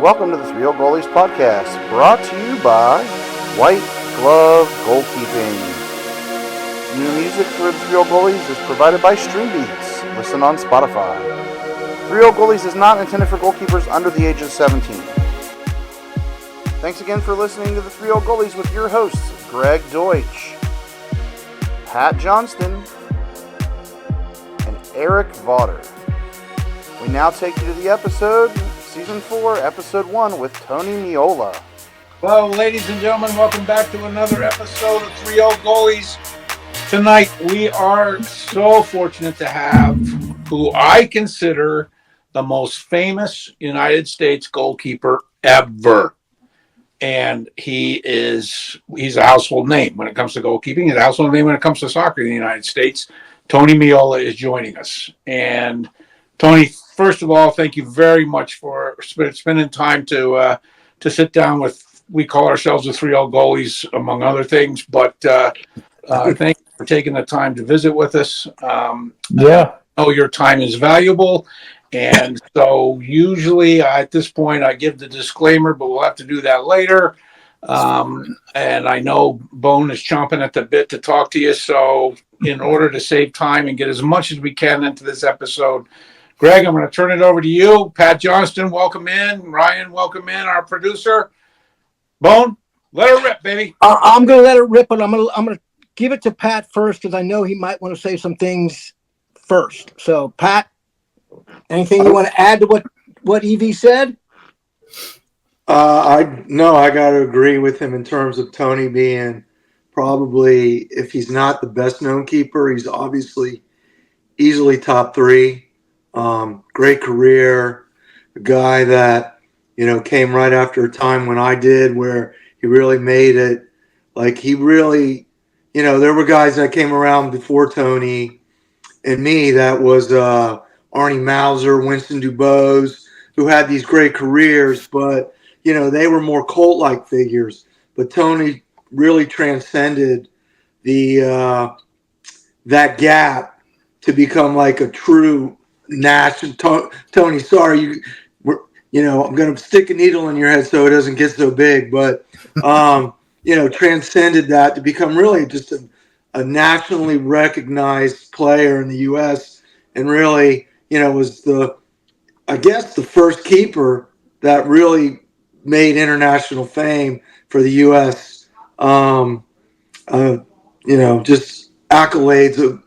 welcome to the Old Goalies podcast, brought to you by White Glove Goalkeeping. New music for the Old Goalies is provided by Stream Beats. Listen on Spotify. Old Goalies is not intended for goalkeepers under the age of 17. Thanks again for listening to the Old Goalies with your hosts, Greg Deutsch, Pat Johnston, and Eric Vaughter. We now take you to the episode, Season 4, Episode 1 with Tony Meola. Well, ladies and gentlemen, welcome back to another episode of Old Goalies. Tonight, we are so fortunate to have who I consider the most famous United States goalkeeper ever. And he's a household name when it comes to goalkeeping. He's a household name when it comes to soccer in the United States. Tony Meola is joining us. And Tony, first of all, thank you very much for spending time to sit down with, we call ourselves the Old Goalies, among other things. But thank you for taking the time to visit with us. I know your time is valuable. And so usually at this point, I give the disclaimer, but we'll have to do that later. And I know Bone is chomping at the bit to talk to you. So in order to save time and get as much as we can into this episode, Greg, I'm going to turn it over to you. Pat Johnston, welcome in. Ryan, welcome in. Our producer. Bone, let her rip, baby. I'm going to let it rip, but I'm going to give it to Pat first because I know he might want to say some things first. So, Pat, anything you want to add to what Evie said? I got to agree with him in terms of Tony being probably, if he's not the best known keeper, he's obviously easily top three. Great career, a guy that, came right after a time when I did where he really made it. Like he really, there were guys that came around before Tony and me that was Arnie Mauser, Winston Dubose, who had these great careers, but, they were more cult-like figures. But Tony really transcended that gap to become like a true national. Tony, sorry, I'm going to stick a needle in your head so it doesn't get so big, but, transcended that to become really just a nationally recognized player in the U.S. and really, was the first keeper that really made international fame for the U.S. Just accolades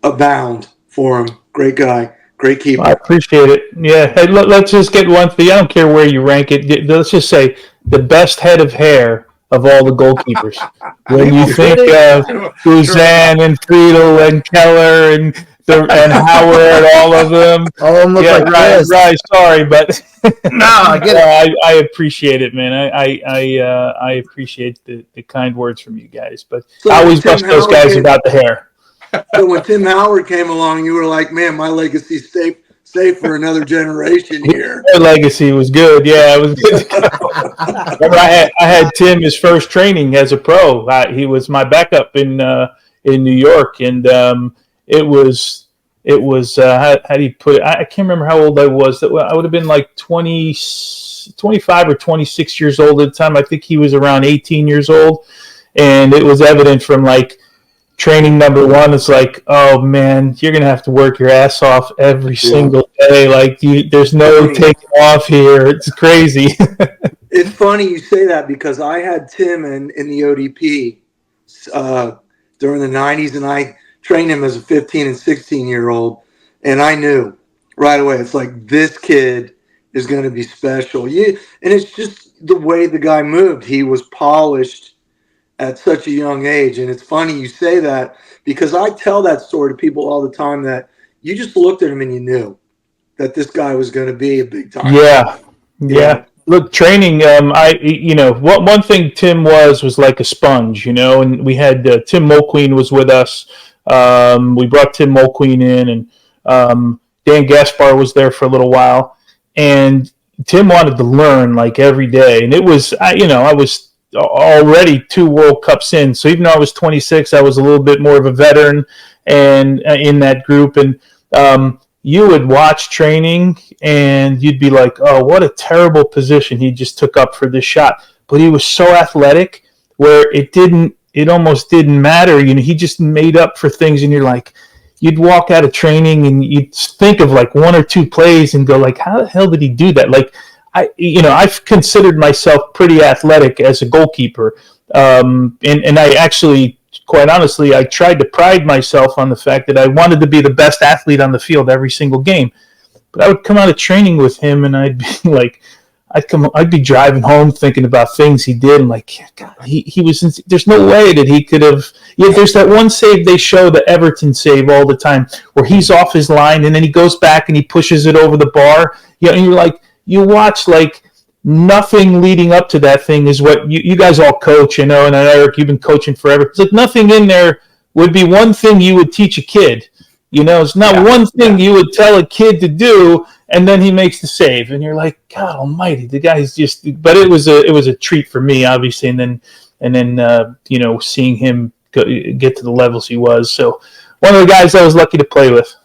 abound for him. Great guy. Great keeper. I appreciate it. Yeah. Hey, let's just get one thing. I don't care where you rank it. Let's just say the best head of hair of all the goalkeepers. When you think of Guzan and Friedel and Keller and Howard, all of them. All of them look like this. Right. Sorry, but no, I get it. I appreciate it, man. I appreciate the kind words from you guys. But so I always bust those guys about the hair. So when Tim Howard came along, you were like, man, my legacy's safe for another generation here. Their legacy was good. Yeah, it was good. Remember, I had Tim his first training as a pro. He was my backup in New York, and it was how do you put it? I can't remember how old I was. I would have been like 25 or 26 years old at the time. I think he was around 18 years old, and it was evident from like training number one. It's like, oh man, you're gonna have to work your ass off every single day. Like there's no taking off here. It's crazy. It's funny you say that because I had Tim in the ODP during the 90s, and I trained him as a 15 and 16-year-old, and I knew right away. It's like this kid is going to be special. And it's just the way the guy moved. He was polished at such a young age. And it's funny you say that because I tell that story to people all the time that you just looked at him and you knew that this guy was going to be a big time. Yeah. Look, training, one thing Tim was like a sponge, and we had Tim Mulqueen was with us. We brought Tim Mulqueen in, and Dan Gaspar was there for a little while. And Tim wanted to learn like every day. And it was, I was already 2 World Cups in. So even though I was 26, I was a little bit more of a veteran and in that group. And you would watch training and you'd be like, oh, what a terrible position he just took up for this shot. But he was so athletic where it almost didn't matter. He just made up for things, and you're like, you'd walk out of training and you'd think of like one or two plays and go like, how the hell did he do that? Like, I've considered myself pretty athletic as a goalkeeper. And I actually, quite honestly, I tried to pride myself on the fact that I wanted to be the best athlete on the field every single game. But I would come out of training with him, and I'd be like, I'd be driving home thinking about things he did, and like, God, he was. There's no way that he could have. Yeah, there's that one save they show, the Everton save all the time, where he's off his line, and then he goes back and he pushes it over the bar. Yeah, and you're like, you watch like. Nothing leading up to that thing is what you guys all coach, and Eric, you've been coaching forever. It's like nothing in there would be one thing you would teach a kid. It's not one thing you would tell a kid to do, and then he makes the save, and you're like, God Almighty, the guy's just. But it was a treat for me, obviously, and then seeing him get to the levels he was. So one of the guys I was lucky to play with.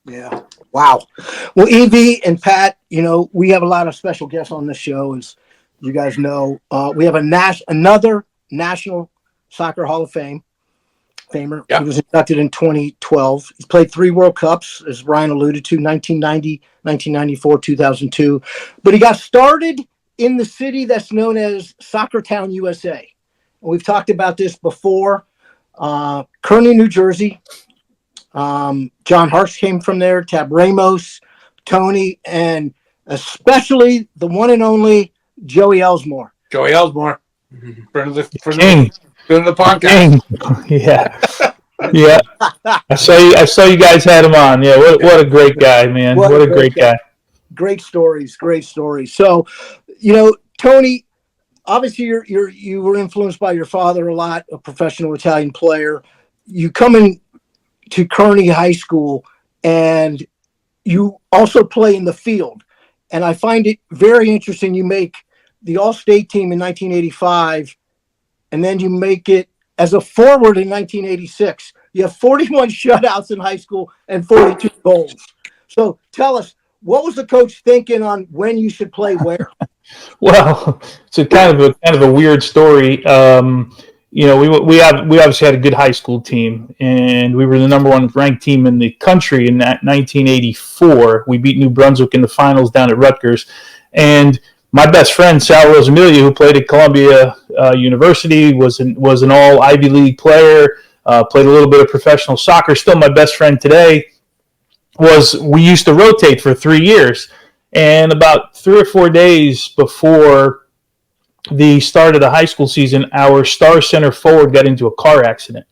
Yeah. Wow. Well, Evie and Pat, we have a lot of special guests on this show, as you guys know. We have another National Soccer Hall of Famer. Yeah. He was inducted in 2012. He's played 3 World Cups, as Ryan alluded to, 1990, 1994, 2002. But he got started in the city that's known as Soccer Town, USA. And we've talked about this before. Kearney, New Jersey. John Harsh came from there, Tab Ramos, Tony, and especially the one and only Joey Elsmore. Joey Elsmore, friend of the King. podcast. Yeah. Yeah. I saw you guys had him on. Yeah, what a great guy, man. What a great guy. Great stories. So, Tony, obviously you were influenced by your father a lot, a professional Italian player. You come in to Kearney High School, and you also play in the field. And I find it very interesting. You make the All-State team in 1985, and then you make it as a forward in 1986. You have 41 shutouts in high school and 42 goals. So tell us, what was the coach thinking on when you should play where? Well, it's a kind of a weird story. We obviously had a good high school team, and we were the number 1 ranked team in the country in that 1984. We beat New Brunswick in the finals down at Rutgers, and my best friend Sal Rosamilia, who played at Columbia University, was an all Ivy League player. Played a little bit of professional soccer. Still my best friend today. We used to rotate for 3 years, and about 3 or 4 days before the start of the high school season, our star center forward got into a car accident,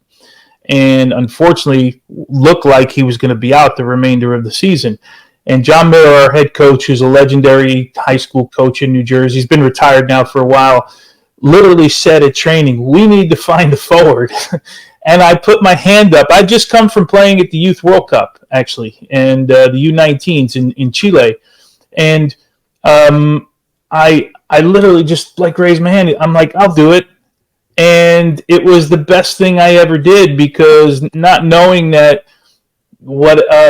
and unfortunately looked like he was going to be out the remainder of the season. And John Miller, our head coach, who's a legendary high school coach in New Jersey, he's been retired now for a while, literally said at training, we need to find a forward. And I put my hand up. I'd just come from playing at the Youth World Cup, actually, and the U19s in Chile. And I literally just raised my hand. I'm like, I'll do it. And it was the best thing I ever did, because not knowing that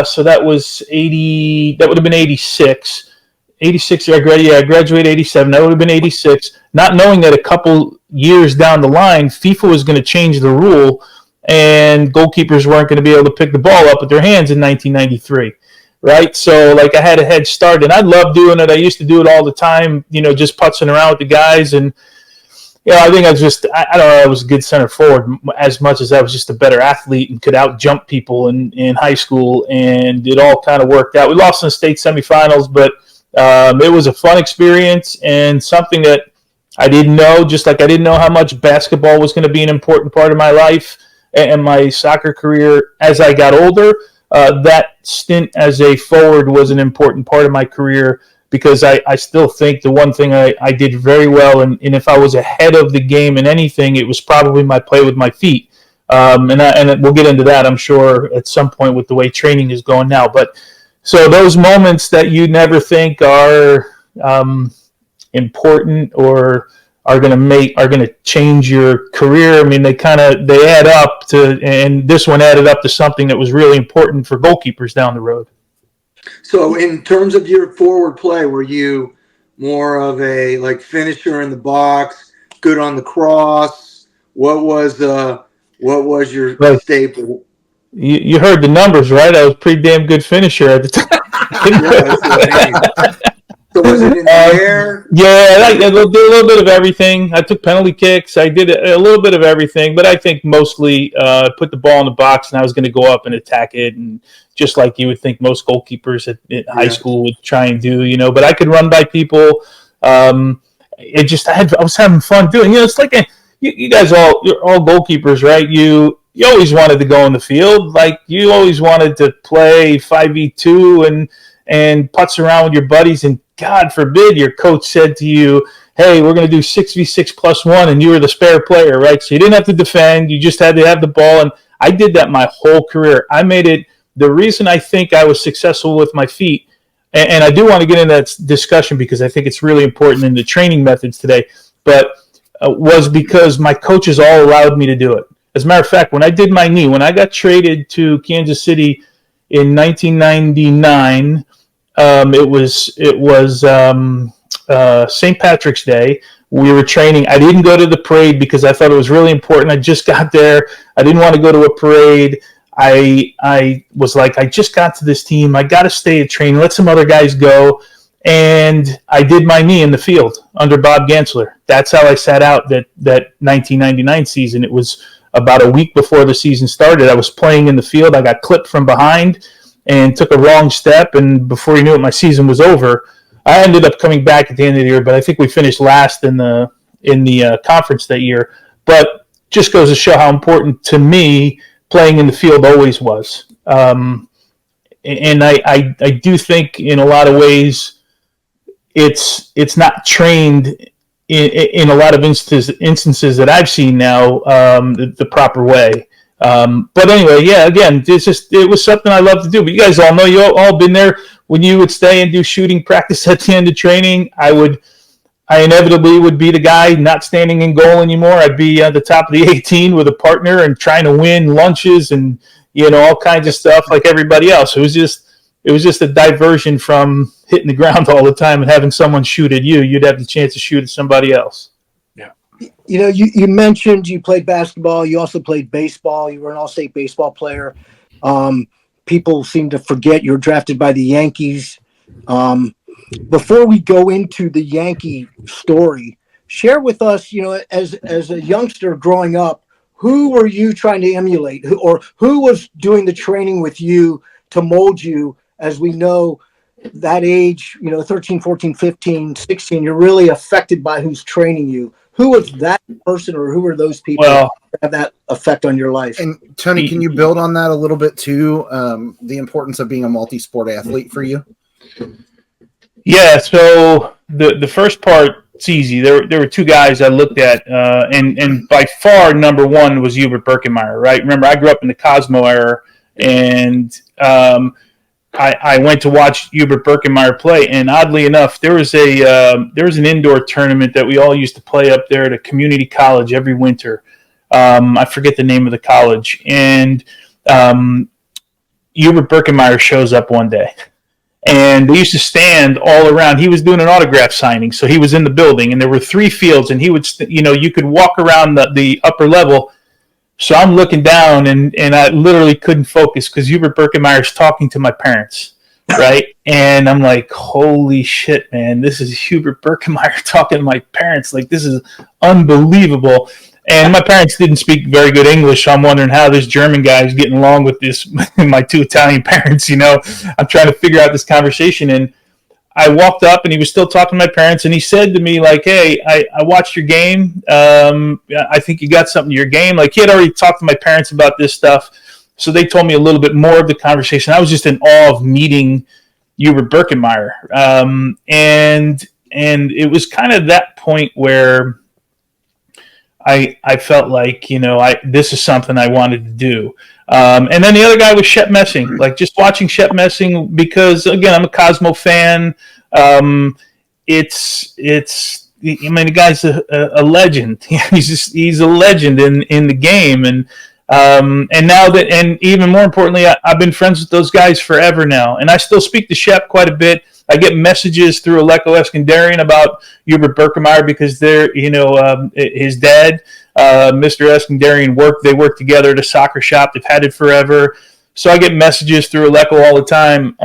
so that was 80, that would have been 86. 86, I graduated 87. That would have been 86. Not knowing that a couple years down the line, FIFA was going to change the rule and goalkeepers weren't going to be able to pick the ball up with their hands in 1993. Right, so I had a head start, and I loved doing it. I used to do it all the time, just putzing around with the guys. And I think I don't know, I was a good center forward as much as I was just a better athlete and could out jump people in high school. And it all kind of worked out. We lost in the state semifinals, but it was a fun experience and something that I didn't know. Just like I didn't know how much basketball was going to be an important part of my life and my soccer career as I got older. That stint as a forward was an important part of my career, because I still think the one thing I did very well, and if I was ahead of the game in anything, it was probably my play with my feet. And we'll get into that, I'm sure, at some point with the way training is going now. But so those moments that you never think are important or are going to change your career. I mean, they add up to, and this one added up to something that was really important for goalkeepers down the road. So in terms of your forward play, were you more of a like finisher in the box, good on the cross? What was your Like staple? you heard the numbers, right? I was a pretty damn good finisher at the Yeah, that's what I mean. time. So was it in the air? Yeah, I did a little bit of everything. I took penalty kicks. I did a little bit of everything, but I think mostly put the ball in the box and I was going to go up and attack it, and just like you would think most goalkeepers at high school would try and do, But I could run by people. I was having fun doing. It's like you guys you're all goalkeepers, right? You always wanted to go in the field, like you always wanted to play 5v2 and putz around with your buddies, and God forbid your coach said to you, hey, we're going to do 6v6+1, and you were the spare player, right? So you didn't have to defend. You just had to have the ball. And I did that my whole career. I made it the reason I think I was successful with my feet. And I do want to get into that discussion because I think it's really important in the training methods today, but was because my coaches all allowed me to do it. As a matter of fact, when I did my knee, when I got traded to Kansas City in 1999, it was St. Patrick's Day. We were training. I didn't go to the parade because I thought it was really important. I just got there. I didn't want to go to a parade. I was like, I just got to this team. I got to stay at training. Let some other guys go. And I did my knee in the field under Bob Gansler. That's how I sat out that 1999 season. It was about a week before the season started. I was playing in the field. I got clipped from behind and took a wrong step, and before you knew it, my season was over. I ended up coming back at the end of the year, but I think we finished last in the conference that year. But just goes to show how important to me playing in the field always was. And I do think in a lot of ways it's not trained in a lot of instances that I've seen now the proper way. But anyway, yeah, again, it was something I love to do. But you guys all know, you all been there when you would stay and do shooting practice at the end of training. I inevitably would be the guy not standing in goal anymore. I'd be at the top of the 18 with a partner and trying to win lunches and all kinds of stuff like everybody else. It was just a diversion from hitting the ground all the time and having someone shoot at you. You'd have the chance to shoot at somebody else. You mentioned you played basketball. You also played baseball. You were an all-state baseball player. People seem to forget you were drafted by the Yankees. Before we go into the Yankee story, share with us, as a youngster growing up, who were you trying to emulate, who was doing the training with you to mold you? As we know, that age, 13, 14, 15, 16, you're really affected by who's training you. Who was that person, or who were those people that have that effect on your life? And Tony, can you build on that a little bit too? The importance of being a multi-sport athlete for you? Yeah, so the first part, it's easy. There were two guys I looked at, and by far number one was Hubert Birkenmeyer, right? Remember, I grew up in the Cosmo era, and I went to watch Hubert Birkenmeyer play, and oddly enough, there was an indoor tournament that we all used to play up there at a community college every winter. I forget the name of the college, and Hubert Birkenmeyer shows up one day. And they used to stand all around. He was doing an autograph signing, so he was in the building, and there were 3 fields, and he would, you could walk around the upper level. So I'm looking down, and I literally couldn't focus because Hubert Birkenmeyer's talking to my parents, right? And I'm like, holy shit, man, this is Hubert Birkenmeyer talking to my parents. Like, this is unbelievable. And my parents didn't speak very good English, so I'm wondering how this German guy is getting along with this. My 2 Italian parents, I'm trying to figure out this conversation. And I walked up, and he was still talking to my parents, and he said to me, like, hey, I watched your game. I think you got something to your game. Like, he had already talked to my parents about this stuff, so they told me a little bit more of the conversation. I was just in awe of meeting Hubert Birkenmeyer. And it was kind of that point where I felt like, this is something I wanted to do. And then the other guy was Shep Messing, like just watching Shep Messing because, again, I'm a Cosmo fan. The guy's a legend. He's a legend in the game. And And now that, and even more importantly, I've been friends with those guys forever now, and I still speak to Shep quite a bit. I get messages through Aleko Eskandarian about Hubert Berkemeyer because they're, his dad, Mr. Eskandarian, they work together at a soccer shop. They've had it forever. So I get messages through Aleko all the time.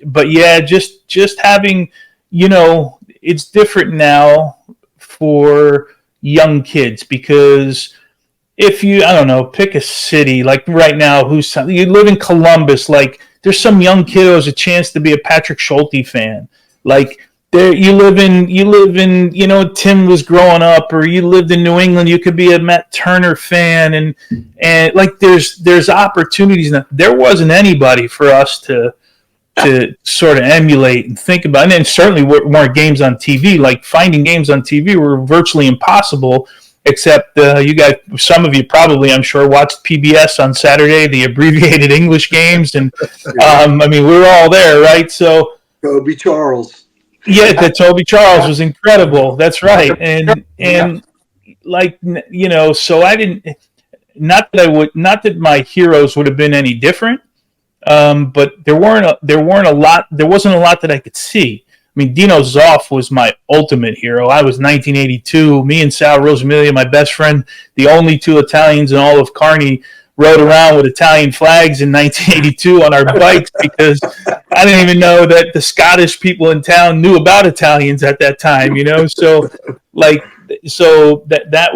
But yeah, just having, it's different now for young kids because if you, I don't know, pick a city like right now, you live in Columbus, like there's some young kid who has a chance to be a Patrick Schulte fan. Like there, you live in, Tim was growing up, or you lived in New England, you could be a Matt Turner fan, and like there's opportunities now. There wasn't anybody for us to sort of emulate and think about, and then certainly weren't games on TV. Like finding games on TV were virtually impossible. Except you guys, some of you probably, I'm sure, watched PBS on Saturday, the abbreviated English games, and we were all there, right? So Toby Charles. Yeah, the Toby Charles was incredible. That's right, and so I didn't. Not that my heroes would have been any different, but there wasn't a lot that I could see. I mean, Dino Zoff was my ultimate hero. I was 1982. Me and Sal Rosamilia, my best friend, the only two Italians in all of Kearney, rode around with Italian flags in 1982 on our bikes because I didn't even know that the Scottish people in town knew about Italians at that time. So that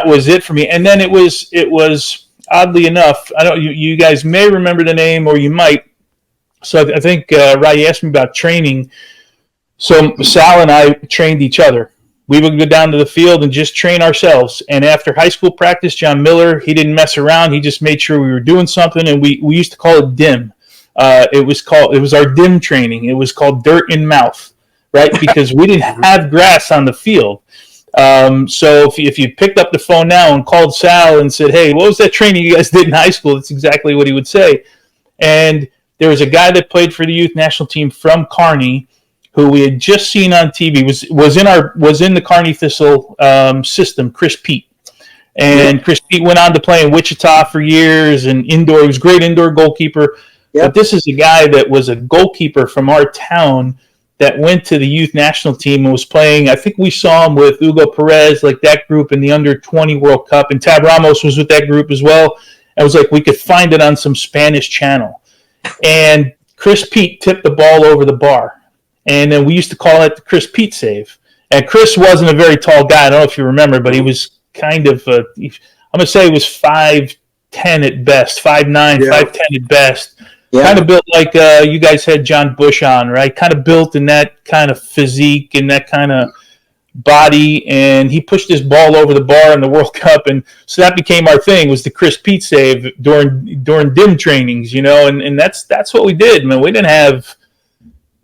was it for me. And then it was oddly enough. I don't. You guys may remember the name, or you might. So I think Rai asked me about training. So Sal and I trained each other. We would go down to the field and just train ourselves. And after high school practice, John Miller, he didn't mess around. He just made sure we were doing something. And we used to call it DIM. It was our DIM training. It was called dirt in mouth, right? Because we didn't have grass on the field. So if you picked up the phone now and called Sal and said, hey, what was that training you guys did in high school? That's exactly what he would say. And there was a guy that played for the youth national team from Kearney who we had just seen on TV, was in the Kearney Thistle system, Chris Pete. And Chris Pete went on to play in Wichita for years and indoor. He was a great indoor goalkeeper. Yep. But this is a guy that was a goalkeeper from our town that went to the youth national team and was playing. I think we saw him with Hugo Perez, like that group in the under-20 World Cup. And Tab Ramos was with that group as well. And it was like we could find it on some Spanish channel. And Chris Pete tipped the ball over the bar. And then we used to call it the Chris Pete save. And Chris wasn't a very tall guy. I don't know if you remember, but he was kind of, I'm going to say he was 5'10 at best, 5'9", 5'10 at best. Yeah. Kind of built like you guys had John Bush on, right? Kind of built in that kind of physique and that kind of body, and he pushed his ball over the bar in the World Cup, and so that became our thing, was the Chris Pete save during DIM trainings, and that's what we did. Man,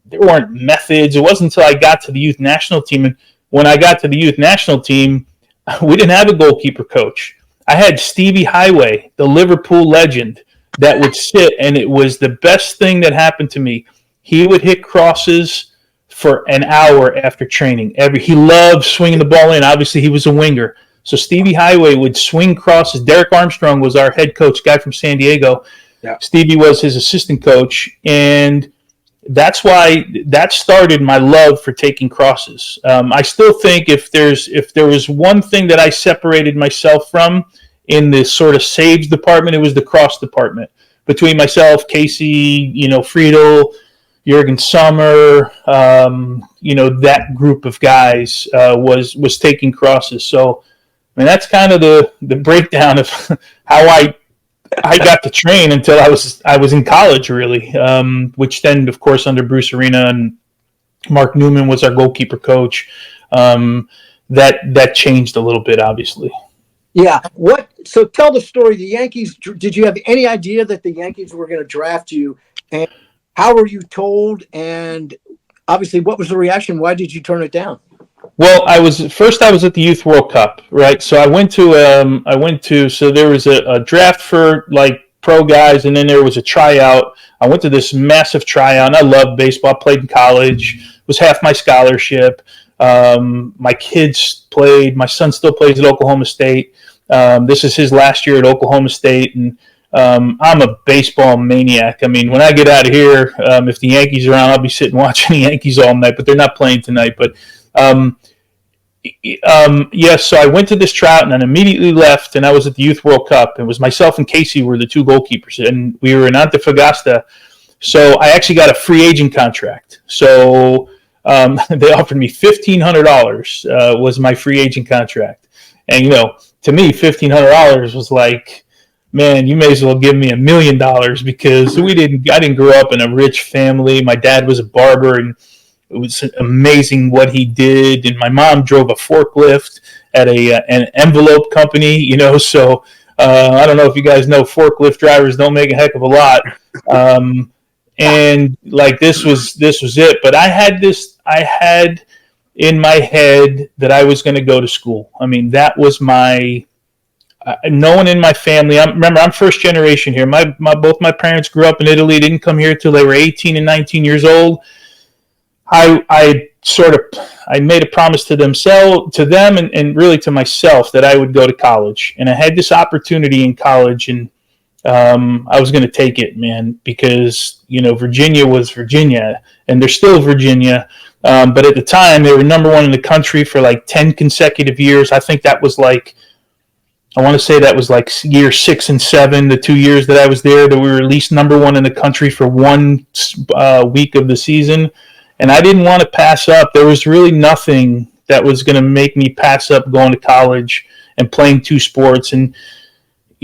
there weren't methods. It wasn't until I got to the youth national team, and when I got to the youth national team, we didn't have a goalkeeper coach. I had Stevie Highway, the Liverpool legend, that would sit, and it was the best thing that happened to me. He would hit crosses for an hour after training. He loved swinging the ball in. Obviously, he was a winger. So Stevie Highway would swing crosses. Derek Armstrong was our head coach, guy from San Diego. Yeah. Stevie was his assistant coach, and that's why that started my love for taking crosses. I still think if there was one thing that I separated myself from in the sort of saves department, it was the cross department. Between myself, Casey, Friedel, Jürgen Sommer, that group of guys was taking crosses. So, that's kind of the breakdown of how I got to train until I was in college, really. Which then, of course, under Bruce Arena and Mark Newman was our goalkeeper coach. That changed a little bit, obviously. Yeah. So tell the story. The Yankees. Did you have any idea that the Yankees were going to draft you? And how were you told? And obviously, what was the reaction? Why did you turn it down? Well, I was at the Youth World Cup, right? So I went to. So there was a draft for like pro guys, and then there was a tryout. I went to this massive tryout. And I loved baseball. I played in college. It was half my scholarship. My kids played. My son still plays at Oklahoma State. This is his last year at Oklahoma State, and I'm a baseball maniac. I mean, when I get out of here, if the Yankees are on, I'll be sitting watching the Yankees all night, but they're not playing tonight. But yes, so I went to this tryout and then immediately left, and I was at the Youth World Cup. It was myself and Casey were the two goalkeepers, and we were in Antofagasta. So I actually got a free agent contract. So they offered me $1,500 was my free agent contract. And, to me, $1,500 was like, man, you may as well give me $1 million because I didn't grow up in a rich family. My dad was a barber, and it was amazing what he did. And my mom drove a forklift at an envelope company, so I don't know if you guys know, forklift drivers don't make a heck of a lot. And like this was it. But I had in my head that I was going to go to school. I mean, that was my no one in my family. I'm first generation here. Both my parents grew up in Italy, didn't come here till they were 18 and 19 years old. I made a promise to them and really to myself that I would go to college. And I had this opportunity in college, and I was going to take it, man, because, Virginia was Virginia, and they're still Virginia. But at the time, they were number one in the country for like 10 consecutive years. I think that was I want to say that was like year 6 and 7, the 2 years that I was there, that we were at least number one in the country for one week of the season. And I didn't want to pass up. There was really nothing that was going to make me pass up going to college and playing two sports. And,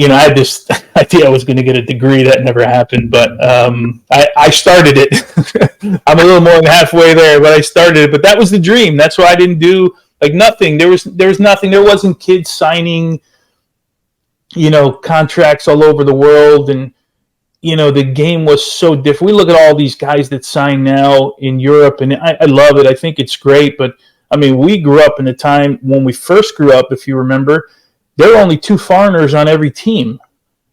I had this idea I was going to get a degree. That never happened, but I started it. I'm a little more than halfway there, but I started it. But that was the dream. That's why I didn't do nothing. There was nothing. There wasn't kids signing, contracts all over the world. And, the game was so different. We look at all these guys that sign now in Europe, and I love it. I think it's great. But, I mean, we grew up in a time when we first grew up, if you remember, there were only 2 foreigners on every team,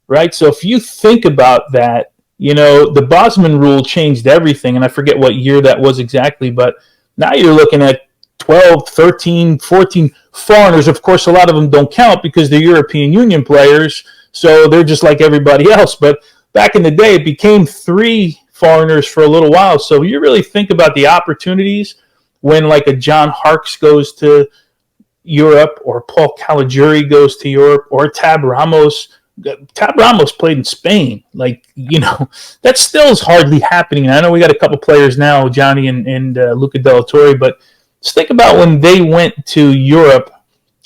right? So if you think about that, the Bosman rule changed everything, and I forget what year that was exactly, but now you're looking at 12, 13, 14 foreigners. Of course, a lot of them don't count because they're European Union players, so they're just like everybody else. But back in the day, it became 3 foreigners for a little while. So you really think about the opportunities when like a John Harkes goes to Europe, or Paul Caligiuri goes to Europe, or Tab Ramos. Tab Ramos played in Spain. That still is hardly happening. I know we got a couple players now, Johnny and Luca Della Torre, but just think about when they went to Europe,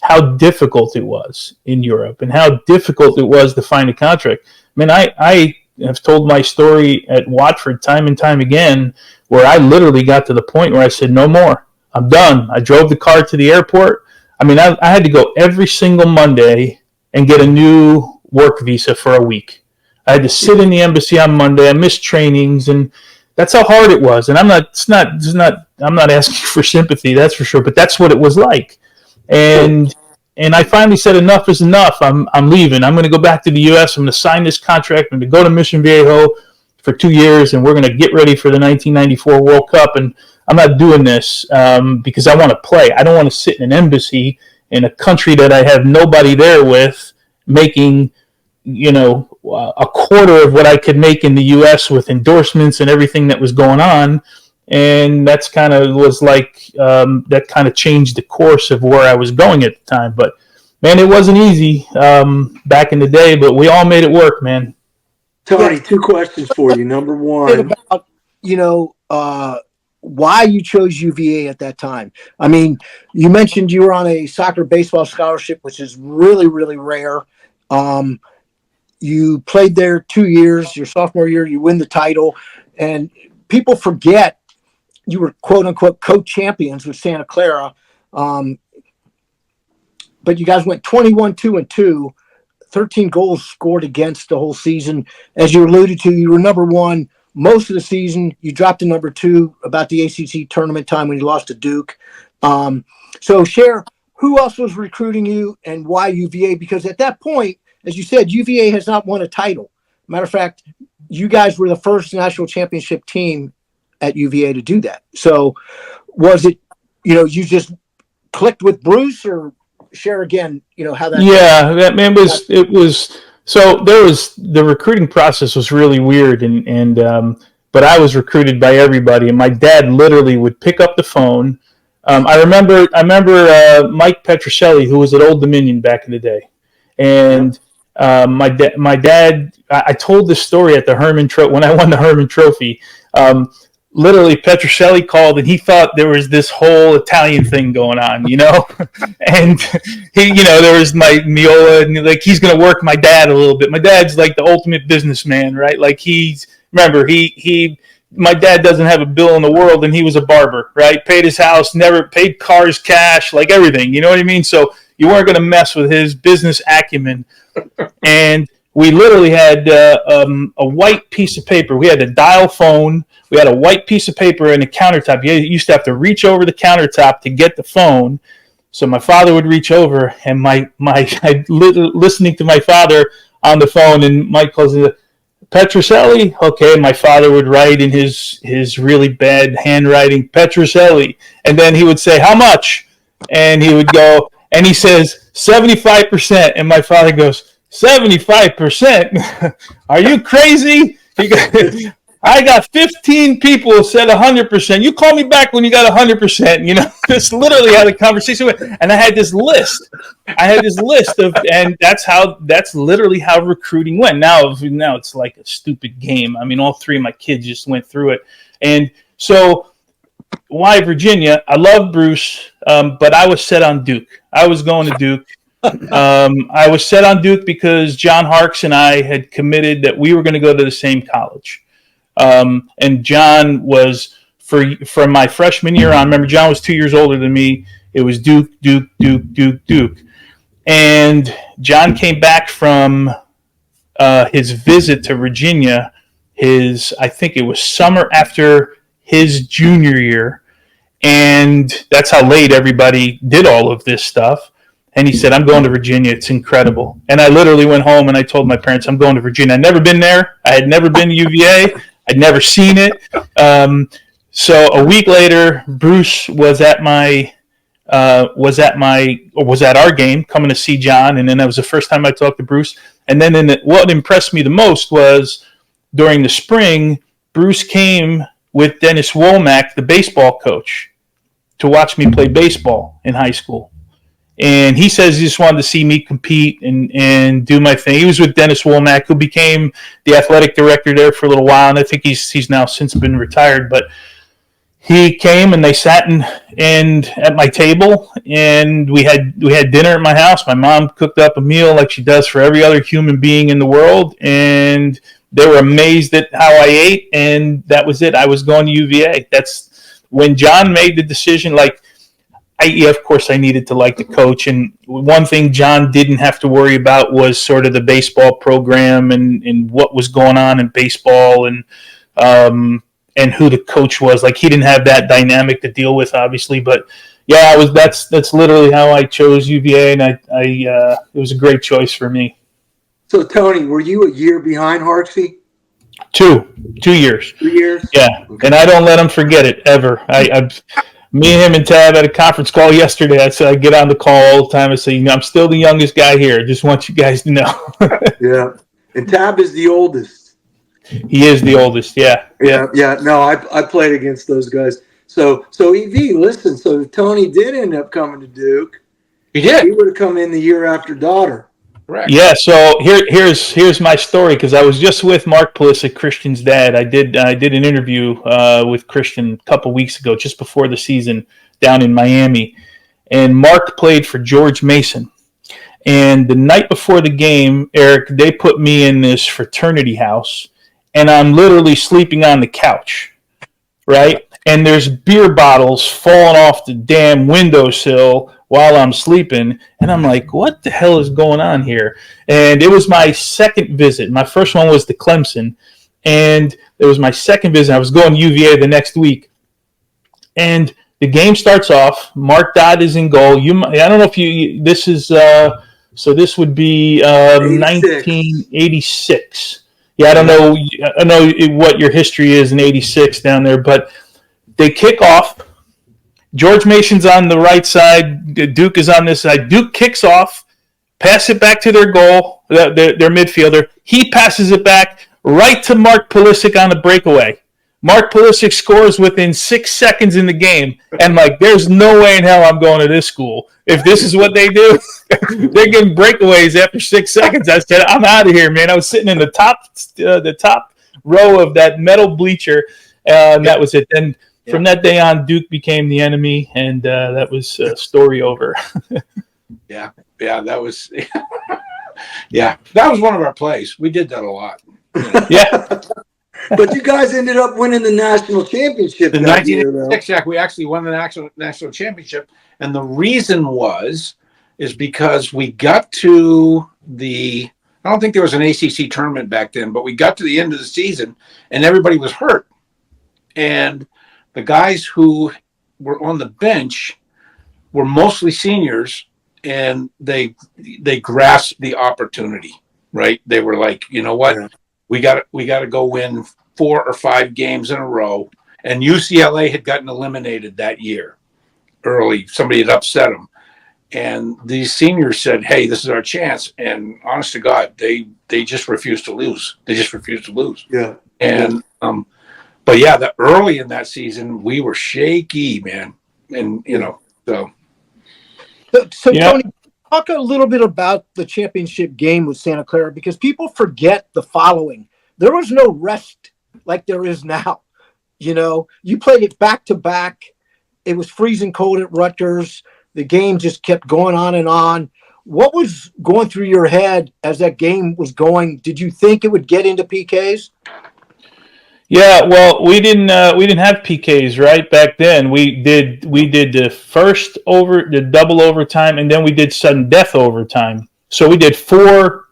how difficult it was in Europe and how difficult it was to find a contract. I mean, I have told my story at Watford time and time again, where I literally got to the point where I said, no more. I'm done. I drove the car to the airport. I mean, I had to go every single Monday and get a new work visa for a week. I had to sit in the embassy on Monday. I missed trainings, and that's how hard it was. And I'm not asking for sympathy, that's for sure, but that's what it was like. And I finally said, enough is enough. I'm leaving. I'm going to go back to the U.S. I'm going to sign this contract. I'm going to go to Mission Viejo for 2 years, and we're going to get ready for the 1994 World Cup. And I'm not doing this because I want to play. I don't want to sit in an embassy in a country that I have nobody there with, making, a quarter of what I could make in the U.S. with endorsements and everything that was going on. And that's kind of was like, that kind of changed the course of where I was going at the time. But, man, it wasn't easy back in the day, but we all made it work, man. Tony, 2 questions for you. Number one. About, why you chose UVA at that time. I mean, you mentioned you were on a soccer baseball scholarship, which is really, really rare. You played there 2 years. Your sophomore year, you win the title. And people forget you were, quote unquote, co-champions with Santa Clara. But you guys went 21-2-2, 13 goals scored against the whole season. As you alluded to, you were number 1 most of the season. You dropped to number 2 about the ACC tournament time when you lost to Duke. So share who else was recruiting you and why UVA? Because at that point, as you said, UVA has not won a title. Matter of fact, you guys were the first national championship team at UVA to do that. So was it, you just clicked with Bruce, or share again, how that. Yeah, that man was so there was the recruiting process was really weird and but I was recruited by everybody and my dad literally would pick up the phone. I remember Mike Petrocelli, who was at Old Dominion back in the day, and my dad. I told this story at the Herman when I won the Herman Trophy. Literally, Petrocelli called and he thought there was this whole Italian thing going on, and he, there was my Meola and like he's going to work my dad a little bit. My dad's like the ultimate businessman, right? Like my dad doesn't have a bill in the world and he was a barber, right? Paid his house, never paid cars cash, like everything, you know what I mean? So you weren't going to mess with his business acumen. And we literally had a white piece of paper. We had a dial phone. We had a white piece of paper and a countertop. You used to have to reach over the countertop to get the phone. So my father would reach over, and listening to my father on the phone, and Mike calls it Petrocelli. Okay, my father would write in his really bad handwriting, Petrocelli, and then he would say, "How much?" And he would go, and he says 75%, and my father goes, 75%? Are you crazy? I got 15 people who said 100%. You call me back when you got 100%. This literally had a conversation with, and I had this list. And that's literally how recruiting went. Now it's like a stupid game. I mean, all three of my kids just went through it. And so why Virginia? I love Bruce, but I was set on Duke. I was going to Duke. I was set on Duke because John Harkes and I had committed that we were going to go to the same college. And John was from my freshman year on. Remember, John was 2 years older than me. It was Duke. And John came back from his visit to Virginia. I think it was summer after his junior year, and that's how late everybody did all of this stuff. And he said, "I'm going to Virginia. It's incredible." And I literally went home and I told my parents, "I'm going to Virginia." I'd never been there. I had never been to UVA. I'd never seen it. So a week later, Bruce was at our game, coming to see John, and then that was the first time I talked to Bruce. And then what impressed me the most was during the spring, Bruce came with Dennis Womack, the baseball coach, to watch me play baseball in high school. And he says he just wanted to see me compete and do my thing. He was with Dennis Womack, who became the athletic director there for a little while, and I think he's now since been retired. But he came and they sat and at my table, and we had dinner at my house. My mom cooked up a meal like she does for every other human being in the world, and they were amazed at how I ate, and that was it. I was going to UVA. That's when John made the decision. Of course, I needed to like the coach, and one thing John didn't have to worry about was sort of the baseball program and what was going on in baseball and who the coach was. Like, he didn't have that dynamic to deal with, obviously. But yeah, that's literally how I chose UVA, and it was a great choice for me. So Tony, were you a year behind Harksey? 2 years. 2 years? Yeah, okay. And I don't let him forget it ever. Me and him and Tab had a conference call yesterday. I said I get on the call all the time. I say, I'm still the youngest guy here. I just want you guys to know. Yeah. And Tab is the oldest. He is the oldest, yeah. No, I played against those guys. So EV, listen, so Tony did end up coming to Duke. He did. He would have come in the year after Daughter. Correct. Yeah, so here's my story, because I was just with Mark Pulisic, Christian's dad. I did an interview with Christian a couple weeks ago, just before the season, down in Miami, and Mark played for George Mason. And the night before the game, Eric, they put me in this fraternity house, and I'm literally sleeping on the couch, right? And there's beer bottles falling off the damn windowsill while I'm sleeping, and I'm like, what the hell is going on here? And it was my second visit. My first one was to Clemson, and it was my second visit. I was going to UVA the next week, and the game starts off. Mark Dodd is in goal. I don't know if this is so this would be 1986. Yeah, I don't know what your history is in '86 down there, but they kick off. George Mason's on the right side. Duke is on this side. Duke kicks off, pass it back to their goal, their midfielder. He passes it back right to Mark Pulisic on a breakaway. Mark Pulisic scores within 6 seconds in the game. And, there's no way in hell I'm going to this school. If this is what they do, they're getting breakaways after 6 seconds. I said, I'm out of here, man. I was sitting in the top row of that metal bleacher, and that was it. Then from that day on, Duke became the enemy, and that was story over. Yeah, that was that was one of our plays. We did that a lot. Yeah. But you guys ended up winning the national championship In that year, though. 1986, we actually won the national championship, and the reason is because we got to I don't think there was an ACC tournament back then, but we got to the end of the season, and everybody was hurt, and the guys who were on the bench were mostly seniors, and they grasped the opportunity, right? They were like, you know what? Yeah. We got to go win 4 or 5 games in a row. And UCLA had gotten eliminated that year early. Somebody had upset them. And these seniors said, hey, this is our chance. And honest to God, they just refused to lose. Yeah. And, but that early in that season, we were shaky, man. And, so. So Tony, talk a little bit about the championship game with Santa Clara, because people forget the following. There was no rest like there is now. You played it back to back. It was freezing cold at Rutgers. The game just kept going on and on. What was going through your head as that game was going? Did you think it would get into PKs? Yeah, well, we didn't have PKs right back then. We did the double overtime, and then we did sudden death overtime. So we did 4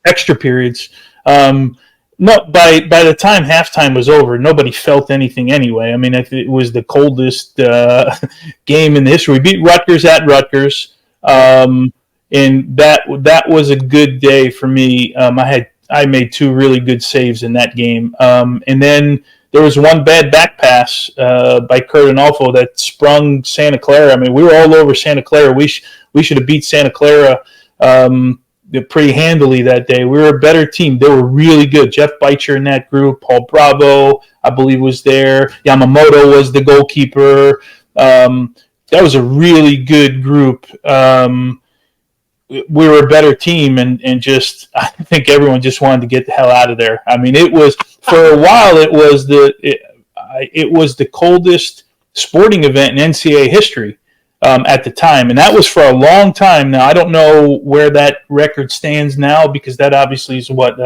extra periods. No, by the time halftime was over, nobody felt anything anyway. I mean, it was the coldest game in the history. We beat Rutgers at Rutgers, and that was a good day for me. I made 2 really good saves in that game. And then there was one bad back pass by Kurt Anolfo that sprung Santa Clara. I mean, we were all over Santa Clara. We should have beat Santa Clara pretty handily that day. We were a better team. They were really good. Jeff Beitcher in that group. Paul Bravo, I believe, was there. Yamamoto was the goalkeeper. That was a really good group. We were a better team, and just I think everyone just wanted to get the hell out of there. I mean, it was for a while. It was the coldest sporting event in NCAA history at the time, and that was for a long time. Now I don't know where that record stands now, because that obviously is what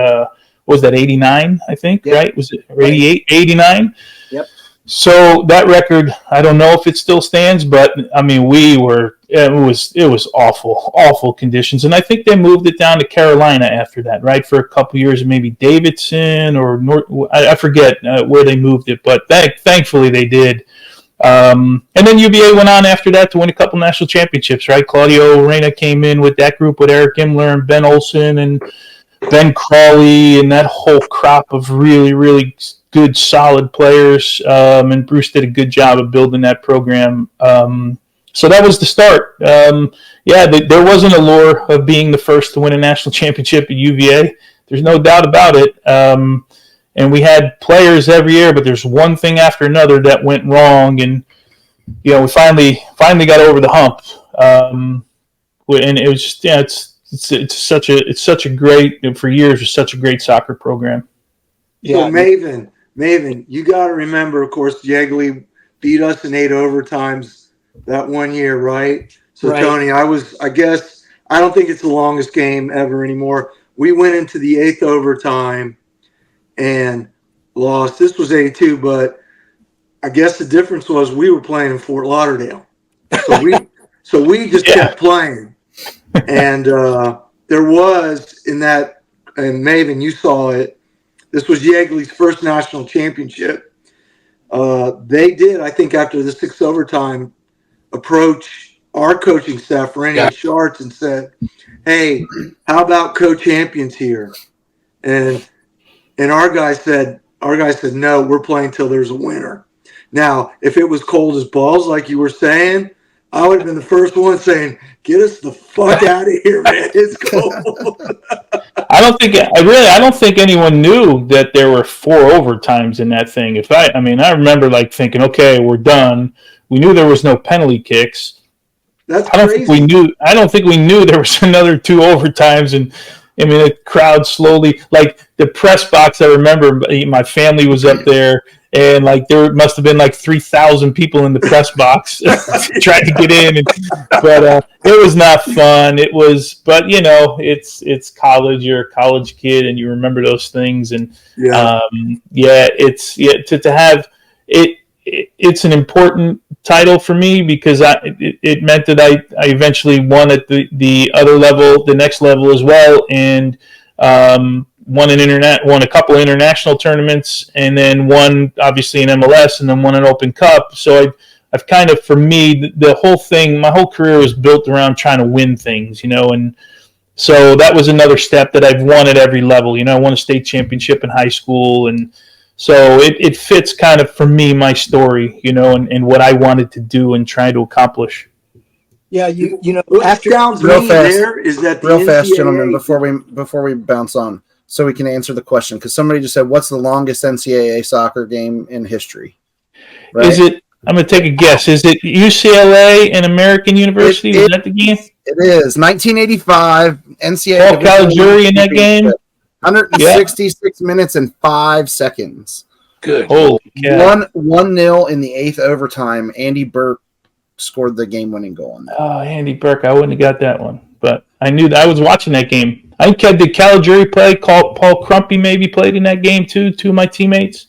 was that 89? I think right? Was it 88, 89? Yep. So that record, I don't know if it still stands, but I mean, it was awful conditions, and I think they moved it down to Carolina after that, right? For a couple years, maybe Davidson or I forget where they moved it, but thankfully they did. And then UVA went on after that to win a couple national championships, right? Claudio Reyna came in with that group with Eric Imler and Ben Olsen and Ben Crawley and that whole crop of really, really good, solid players. And Bruce did a good job of building that program. So that was the start. There was an allure of being the first to win a national championship at UVA. There's no doubt about it. And we had players every year, but there's one thing after another that went wrong, and we finally got over the hump. And it was just, it's such a great, for years, it's such a great soccer program. Yeah, so Maven, you got to remember, of course, Yegley beat us in 8 overtimes that one year, right? So right. Tony, I guess I don't think it's the longest game ever anymore. We went into the 8th overtime and lost. This was 82, but I guess the difference was we were playing in Fort Lauderdale. So we just kept playing. And there was in that, and Maven, you saw it, this was Yegley's first national championship. They did, I think, after the 6th overtime, approach our coaching staff, Randy Schartz, and said, hey, how about co-champions here? And our guy said, no, we're playing till there's a winner. Now, if it was cold as balls, like you were saying, I would have been the first one saying, "Get us the fuck out of here, man! It's cold." I don't think anyone knew that there were 4 overtimes in that thing. I remember like thinking, okay, we're done. We knew there was no penalty kicks. That's I don't crazy. think we knew there was another 2 overtimes, and I mean the crowd slowly, like the press box. I remember my family was up there, and like there must have been like 3,000 people in the press box trying to get in, but it was not fun. But it's college. You're a college kid, and you remember those things, and to have it. It's an important title for me because it meant that I eventually won at the other level, the next level as well, and won a couple of international tournaments, and then won obviously an MLS, and then won an Open Cup. So I've kind of, for me, the whole thing, my whole career was built around trying to win things, and so that was another step that I've won at every level. I won a state championship in high school, and so it fits kind of, for me, my story, and what I wanted to do and try to accomplish. Yeah, what sounds real me fast, there is that the real fast, NCAA gentlemen, before we bounce on, so we can answer the question, because somebody just said, "What's the longest NCAA soccer game in history?" Right? Is it? I'm going to take a guess. Is it UCLA and American University? Was that the game? It is 1985 NCAA. Paul Caligiuri in that game. 166 minutes and 5 seconds. Good. Holy cow. 1-0 in the 8th overtime. Andy Burke scored the game-winning goal on that. Oh, Andy Burke. I wouldn't have got that one. But I knew that I was watching that game. I think did Caligiuri play? Paul Crumpy maybe played in that game too, 2 of my teammates.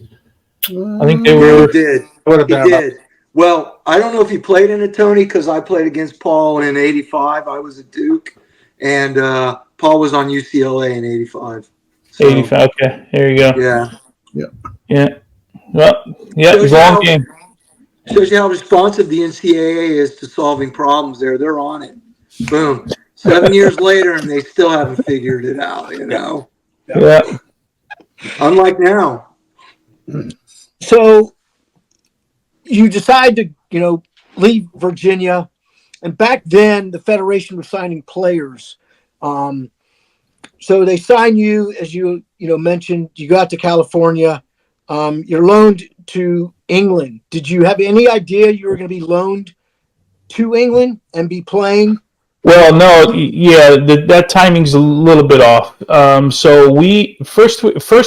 I think they were. He did. He did. Well, I don't know if he played in it, Tony, because I played against Paul in '85. I was at Duke, and Paul was on UCLA in '85. So, 85. Okay, there you go. Yeah. Well, yeah, it was a long game. Shows you how responsive the NCAA is to solving problems there. They're on it. Boom. 7 years later, and they still haven't figured it out, Yeah. Unlike now. So you decide to, leave Virginia, and back then the Federation was signing players. So they sign you, as you mentioned. You got to California. You're loaned to England. Did you have any idea you were going to be loaned to England and be playing? Well, no, yeah, that timing's a little bit off. So we first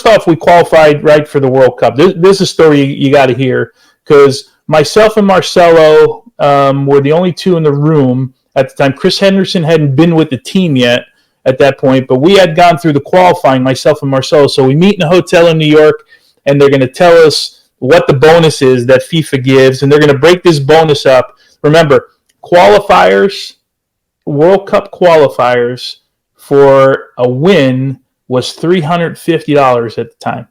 off, we qualified right for the World Cup. This is a story you got to hear, because myself and Marcelo were the only 2 in the room at the time. Chris Henderson hadn't been with the team yet at that point, but we had gone through the qualifying, myself and Marcelo. So we meet in a hotel in New York, and they're going to tell us what the bonus is that FIFA gives, and they're going to break this bonus up. Remember, qualifiers, World Cup qualifiers for a win was $350 at the time.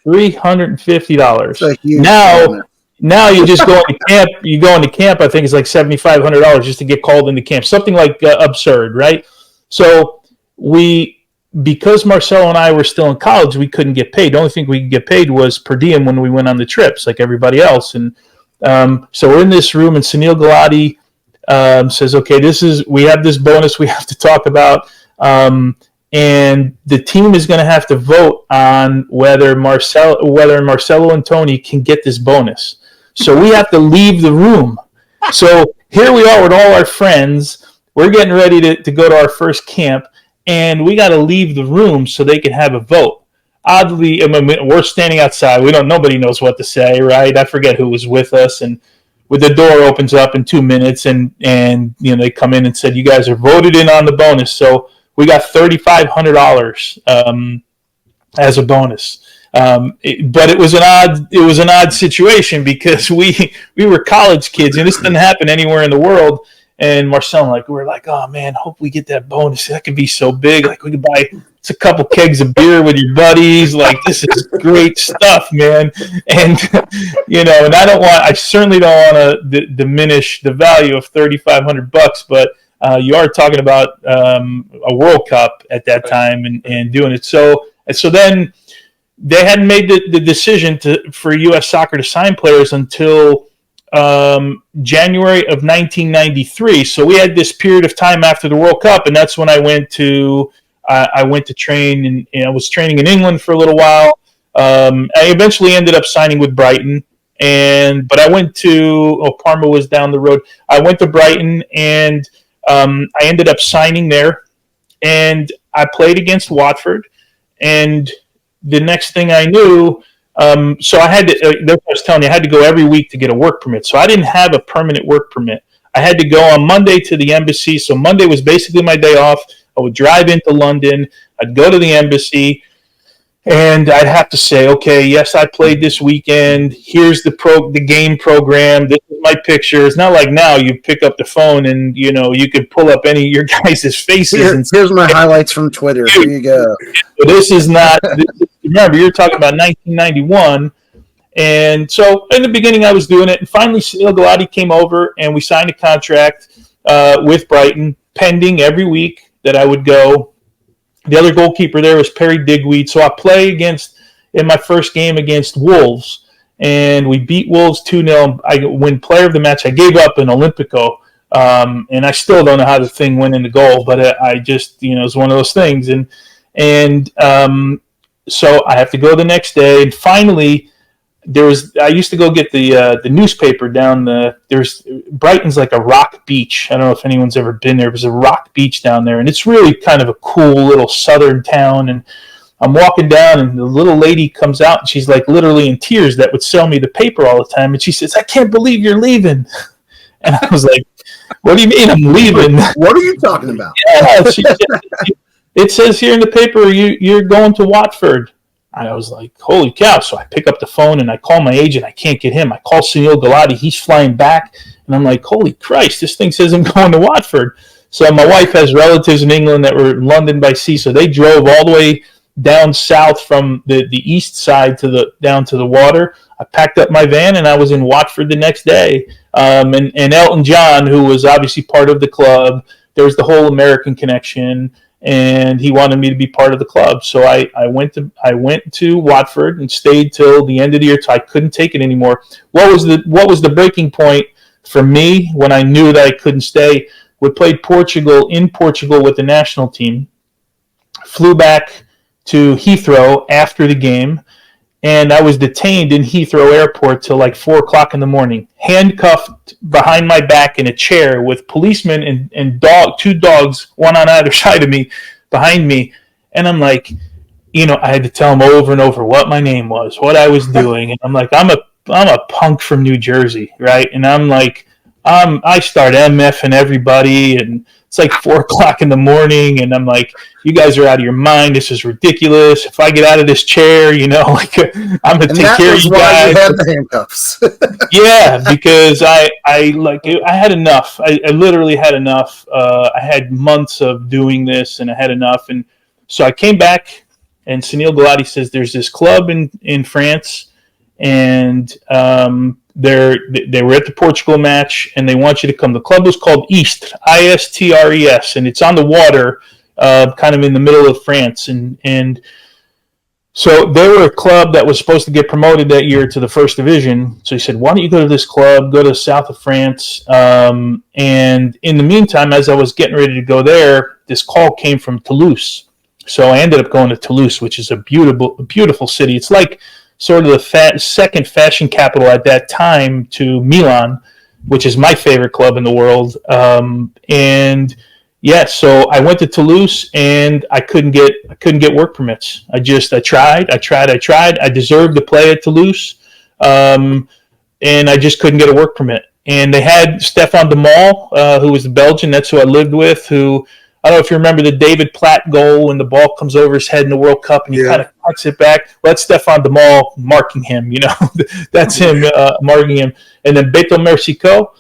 $350. Now you just go into camp. You go into camp. I think it's like $7,500 just to get called into camp. Something like absurd, right? So because Marcelo and I were still in college, we couldn't get paid. The only thing we could get paid was per diem when we went on the trips, like everybody else. And so we're in this room, and Sunil Gulati says, "Okay, we have this bonus we have to talk about, and the team is going to have to vote on whether Marcelo and Tony can get this bonus. So we have to leave the room. So here we are with all our friends. We're getting ready to go to our first camp, and we got to leave the room so they can have a vote. Oddly, we're standing outside. Nobody knows what to say, right? I forget who was with us, and with the door opens up in 2 minutes, and they come in and said, "You guys are voted in on the bonus." So we got $3,500 as a bonus. But it was an odd situation because we were college kids, and this didn't happen anywhere in the world. And Marcel and we're like, "Oh man, hope we get that bonus. That could be so big. Like we could buy a couple kegs of beer with your buddies. Like this is great stuff, man." And and I certainly don't want to diminish the value of $3,500, but you are talking about a World Cup at that time and doing it. So then they hadn't made the decision for U.S. Soccer to sign players until January of 1993. So we had this period of time after the World Cup, and that's when I went to train, and I was training in England for a little while. I eventually ended up signing with Brighton, but I went to Parma was down the road. I went to Brighton, and I ended up signing there, and I played against Watford, and the next thing I knew. So I had to. That's what I was telling you. I had to go every week to get a work permit. So I didn't have a permanent work permit. I had to go on Monday to the embassy. So Monday was basically my day off. I would drive into London. I'd go to the embassy, and I'd have to say, okay, yes, I played this weekend. Here's the game program. This is my picture. It's not like now you pick up the phone and you could pull up any of your guys' faces. Here's my highlights from Twitter. Here you go. This is not. Remember, you're talking about 1991, and so in the beginning I was doing it, and finally Sunil Gulati came over, and we signed a contract with Brighton, pending every week that I would go. The other goalkeeper there was Perry Digweed, so I play in my first game against Wolves, and we beat Wolves 2-0. I win player of the match. I gave up an Olympico, and I still don't know how the thing went in the goal, but I just, it was one of those things, and so I have to go the next day, and finally, I used to go get the newspaper down there's Brighton's like a rock beach. I don't know if anyone's ever been there. There's a rock beach down there, and it's really kind of a cool little southern town. And I'm walking down, and the little lady comes out, and she's like literally in tears that would sell me the paper all the time. And she says, "I can't believe you're leaving." And I was like, "What do you mean I'm leaving? What are you talking about?" Yeah, she said, it says here in the paper you're going to Watford. And I was like, holy cow. So I pick up the phone and I call my agent. I can't get him. I call Sunil Gulati. He's flying back. And I'm like, holy Christ, this thing says I'm going to Watford. So my wife has relatives in England that were in London by sea. So they drove all the way down south from the east side down to the water. I packed up my van and I was in Watford the next day. And Elton John, who was obviously part of the club, there was the whole American connection, and he wanted me to be part of the club. So I went to Watford and stayed till the end of the year till I couldn't take it anymore. What was the breaking point for me when I knew that I couldn't stay? We played Portugal in Portugal with the national team, flew back to Heathrow after the game, and I was detained in Heathrow Airport till like 4 o'clock in the morning, handcuffed behind my back in a chair with policemen and two dogs, one on either side of me, behind me. And I'm like, I had to tell them over and over what my name was, what I was doing. And I'm like, I'm a punk from New Jersey, right? And I'm like, I start MFing everybody, and it's like 4 o'clock in the morning, and I'm like, you guys are out of your mind. This is ridiculous. If I get out of this chair, I'm going to take care of you guys. You had the handcuffs. Yeah, because I had enough. I literally had enough. I had months of doing this, and I had enough. And so I came back, and Sunil Gulati says there's this club in France, and they were at the Portugal match, and they want you to come. The club was called Istres, Istres, and it's on the water, kind of in the middle of France. And so they were a club that was supposed to get promoted that year to the first division. So he said, why don't you go to this club, go to the south of France? And in the meantime, as I was getting ready to go there, this call came from Toulouse. So I ended up going to Toulouse, which is a beautiful city. It's like sort of the second fashion capital at that time to Milan, which is my favorite club in the world. So I went to Toulouse, and I couldn't get work permits. I tried. I deserved to play at Toulouse, and I just couldn't get a work permit. And they had Stefan de Mol, who was the Belgian. That's who I lived with, who, I don't know if you remember the David Platt goal when the ball comes over his head in the World Cup and he kind of cuts it back. Well, that's Stefan de Mol marking him, That's him marking him. And then Beto Mercico,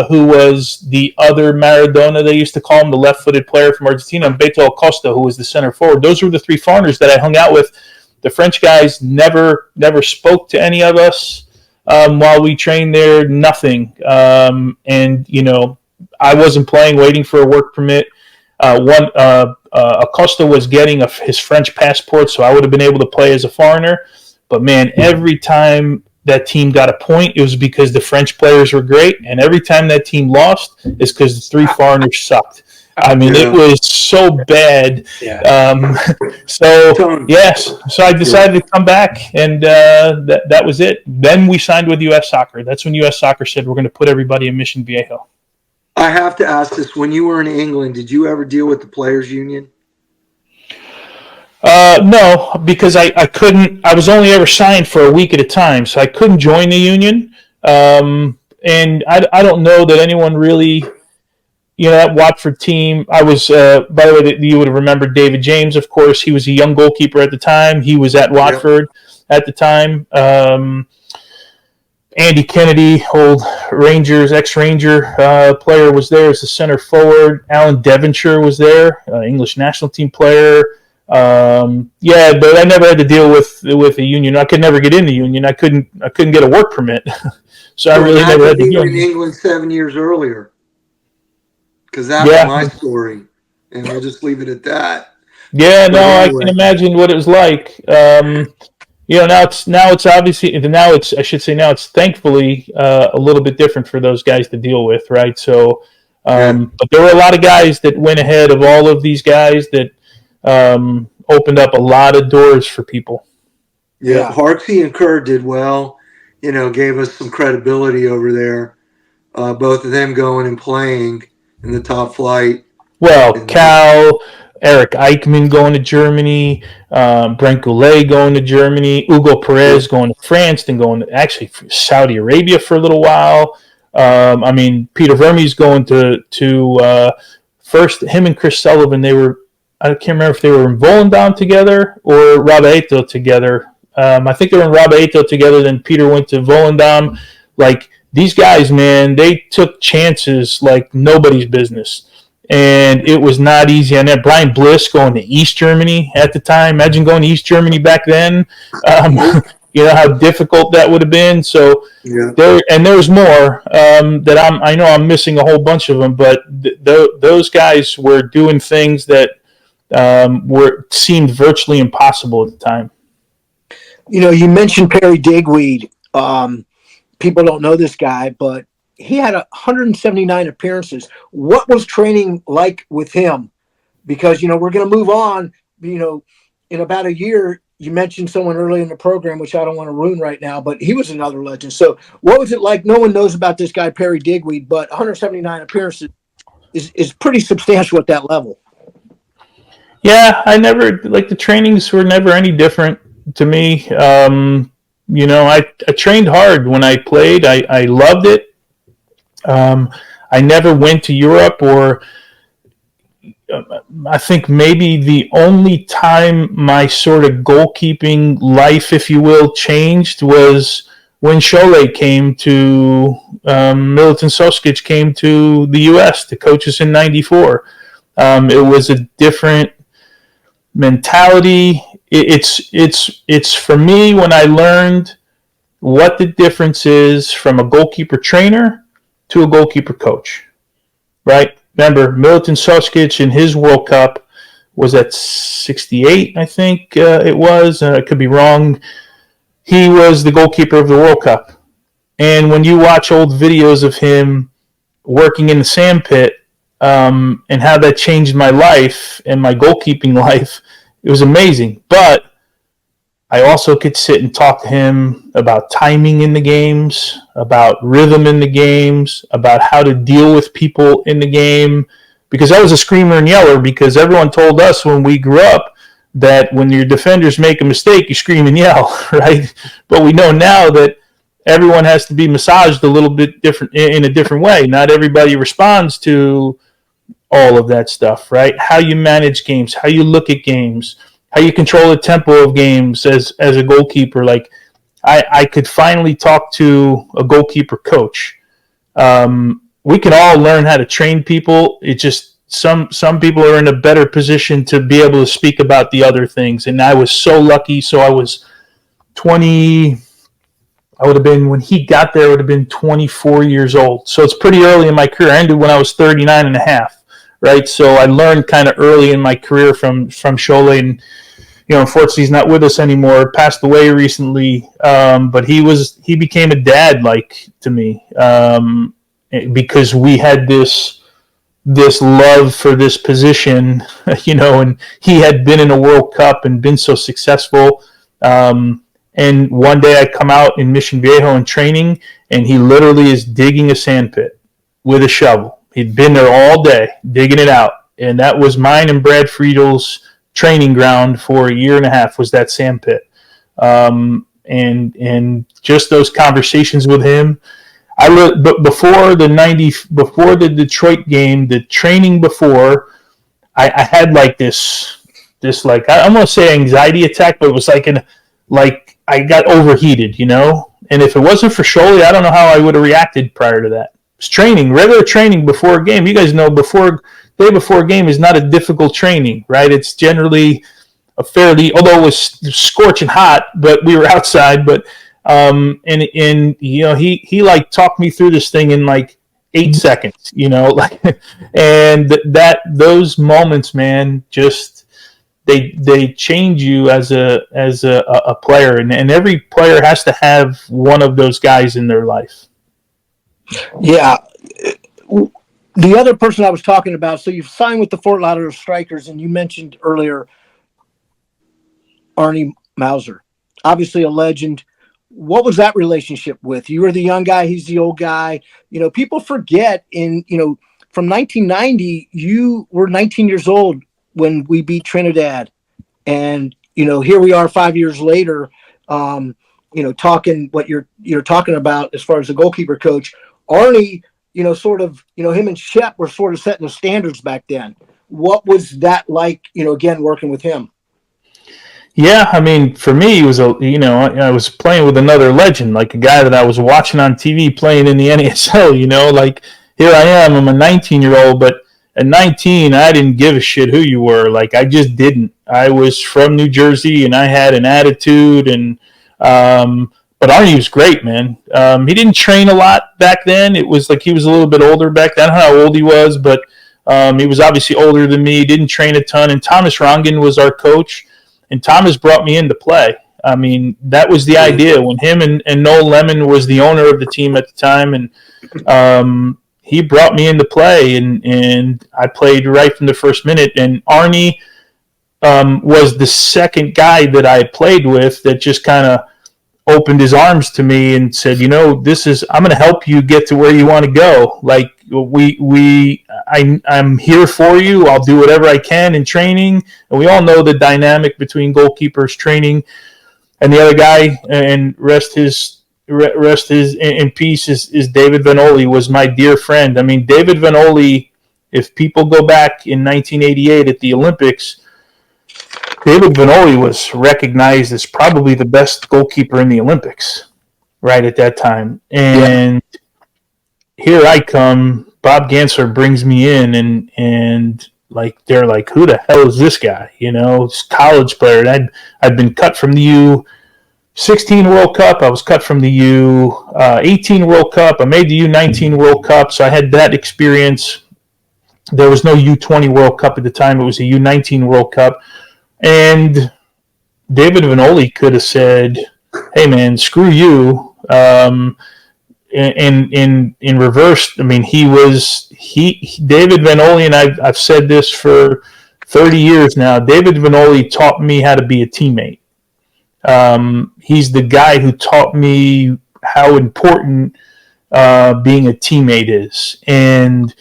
who was the other Maradona, they used to call him, the left-footed player from Argentina, and Beto Acosta, who was the center forward. Those were the three foreigners that I hung out with. The French guys never spoke to any of us while we trained there, nothing. I wasn't playing, waiting for a work permit. Acosta was getting his French passport, so I would have been able to play as a foreigner. But man, every time that team got a point, it was because the French players were great, and every time that team lost, it's because the 3 foreigners sucked. I mean, it was so bad. So I decided to come back, and that was it. Then we signed with U.S. Soccer. That's when U.S. Soccer said we're going to put everybody in Mission Viejo. I have to ask this: when you were in England, did you ever deal with the players' union? No, because I couldn't. I was only ever signed for a week at a time, so I couldn't join the union. And I don't know that anyone really, that Watford team. I was, by the way, you would have remembered David James, of course. He was a young goalkeeper at the time. He was at Watford at the time. Andy Kennedy, old Rangers, ex-Ranger player, was there as a center forward. Alan Devonshire was there, English national team player. But I never had to deal with a union. I could never get in the union. I couldn't get a work permit, so I really never had to deal. In England 7 years earlier, because that was my story, and we'll just leave it at that. Yeah, but anyway. I can imagine what it was like. Now it's thankfully a little bit different for those guys to deal with, right? So, but there were a lot of guys that went ahead of all of these guys that opened up a lot of doors for people. Yeah, Harksey and Kerr did well. Gave us some credibility over there. Both of them going and playing in the top flight. Well, Cal, Eric Eichmann going to Germany, Brent Goulet going to Germany, Hugo Perez going to France, then going to actually Saudi Arabia for a little while. Peter Vermes going to first, him and Chris Sullivan, I can't remember if they were in Volendam together or Rabaito together. I think they were in Rabaito together, then Peter went to Volendam. Like, these guys, man, they took chances like nobody's business. And it was not easy. And then Brian Bliss going to East Germany at the time. Imagine going to East Germany back then. How difficult that would have been. So there was more that I know I'm missing a whole bunch of them. But those guys were doing things that seemed virtually impossible at the time. You mentioned Perry Digweed. People don't know this guy, but he had 179 appearances. What was training like with him? Because, we're going to move on, in about a year. You mentioned someone early in the program, which I don't want to ruin right now, but he was another legend. So what was it like? No one knows about this guy, Perry Digweed, but 179 appearances is pretty substantial at that level. Yeah, the trainings were never any different to me. I trained hard when I played. I loved it. I never went to Europe, or I think maybe the only time my sort of goalkeeping life, if you will, changed was when Šole came to, Militin Soskic came to the U.S. to coach us in '94. It was a different mentality. It's for me when I learned what the difference is from a goalkeeper trainer to a goalkeeper coach, right? Remember, Militin Soskic in his World Cup was at 68, I think it was. I could be wrong. He was the goalkeeper of the World Cup. And when you watch old videos of him working in the sandpit and how that changed my life and my goalkeeping life, it was amazing. But I also could sit and talk to him about timing in the games, about rhythm in the games, about how to deal with people in the game. Because I was a screamer and yeller, because everyone told us when we grew up that when your defenders make a mistake, you scream and yell, right? But we know now that everyone has to be massaged a little bit different in a different way. Not everybody responds to all of that stuff, right? How you manage games, how you look at games, how you control the tempo of games as a goalkeeper. Like, I could finally talk to a goalkeeper coach. We can all learn how to train people. It just some people are in a better position to be able to speak about the other things. And I was so lucky. So I was 20. I would have been, when he got there, I would have been 24 years old. So it's pretty early in my career. I ended when I was 39 and a half, right? So I learned kind of early in my career from Shole, and unfortunately he's not with us anymore. Passed away recently, but he became a dad like to me, because we had this love for this position, and he had been in a World Cup and been so successful. And one day I come out in Mission Viejo in training, and he literally is digging a sand pit with a shovel. He'd been there all day digging it out. And that was mine and Brad Friedel's training ground for a year and a half, was that sand pit. And just those conversations with him. But before the Detroit game, the training before, I had like this like, I'm gonna say anxiety attack, but it was like I got overheated, And if it wasn't for Shole, I don't know how I would have reacted prior to that. It's training, regular training before a game. You guys know day before a game is not a difficult training, right? It's generally a fairly, although it was scorching hot, but we were outside, but. He like talked me through this thing in like 8 seconds, and those moments, man, just they change you as a player, and every player has to have one of those guys in their life. Yeah. The other person I was talking about, so you've signed with the Fort Lauderdale Strikers, and you mentioned earlier Arnie Mauser, obviously a legend. What was that relationship with? You were the young guy, he's the old guy. People forget from 1990, you were 19 years old when we beat Trinidad. And, here we are 5 years later, talking what you're talking about as far as the goalkeeper coach. Arnie, him and Shep were sort of setting the standards back then. What was that like, again, working with him? Yeah, I mean, for me, it was I was playing with another legend, like a guy that I was watching on TV playing in the NASL. Like here I am, I'm a 19-year-old, but at 19, I didn't give a shit who you were. Like I just didn't. I was from New Jersey, and I had an attitude, and but Arnie was great, man. He didn't train a lot back then. It was like he was a little bit older back then. I don't know how old he was, but he was obviously older than me. He didn't train a ton, and Thomas Rongen was our coach. And Thomas brought me into play. I mean, that was the idea when him and Noel Lemon was the owner of the team at the time, and he brought me into play, and I played right from the first minute. And Arnie was the second guy that I played with that just kind of opened his arms to me and said, I'm going to help you get to where you want to go. Like I'm here for you. I'll do whatever I can in training. And we all know the dynamic between goalkeepers training and the other guy, and rest his in peace is David Vanoli, was my dear friend. I mean, David Vanoli, if people go back in 1988 at the Olympics, David Vanoli was recognized as probably the best goalkeeper in the Olympics right at that time. And here I come, Bob Gansler brings me in, and like they're like, who the hell is this guy? This college player. And I'd been cut from the U16 World Cup. I was cut from the U18 World Cup. I made the U19 World Cup, so I had that experience. There was no U20 World Cup at the time. It was a U19 World Cup. And David Vanoli could have said, hey, man, screw you. In reverse, I mean, David Vanoli, and I've said this for 30 years now, David Vanoli taught me how to be a teammate. He's the guy who taught me how important being a teammate is. And,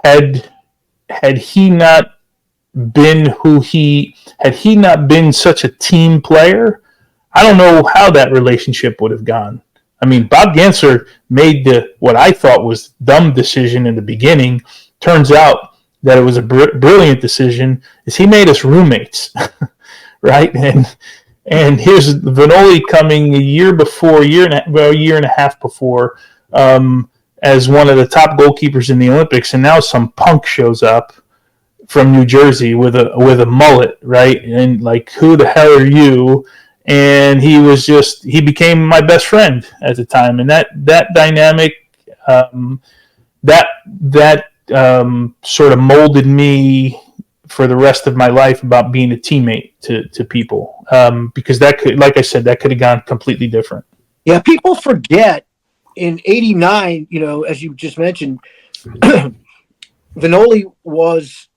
had he not been had he not been such a team player, I don't know how that relationship would have gone. I mean, Bob Gansler made what I thought was dumb decision in the beginning. Turns out that it was a brilliant decision. Is he made us roommates, right? And here's Vanoli coming a year and a half before, as one of the top goalkeepers in the Olympics, and now some punk shows up from New Jersey with a mullet, right? And like, who the hell are you? And he became my best friend at the time. And that dynamic, that sort of molded me for the rest of my life about being a teammate to people, because that could, like I said, that could have gone completely different. Yeah, people forget in '89, as you just mentioned, Vinoli was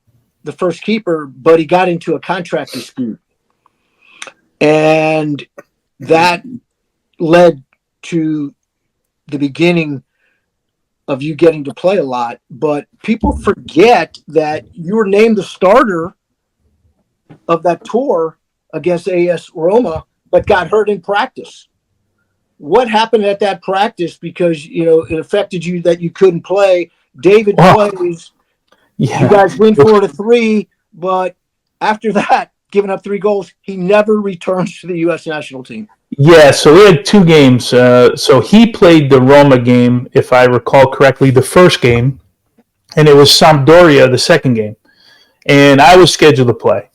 the first keeper, but he got into a contract dispute. And that led to the beginning of you getting to play a lot. But people forget that you were named the starter of that tour against AS Roma, but got hurt in practice. What happened at that practice? Because, it affected you that you couldn't play. David plays. Yeah. You guys win 4-3, but after that, giving up 3 goals, he never returns to the U.S. national team. Yeah, so we had 2 games. So he played the Roma game, if I recall correctly, the first game, and it was Sampdoria the second game. And I was scheduled to play.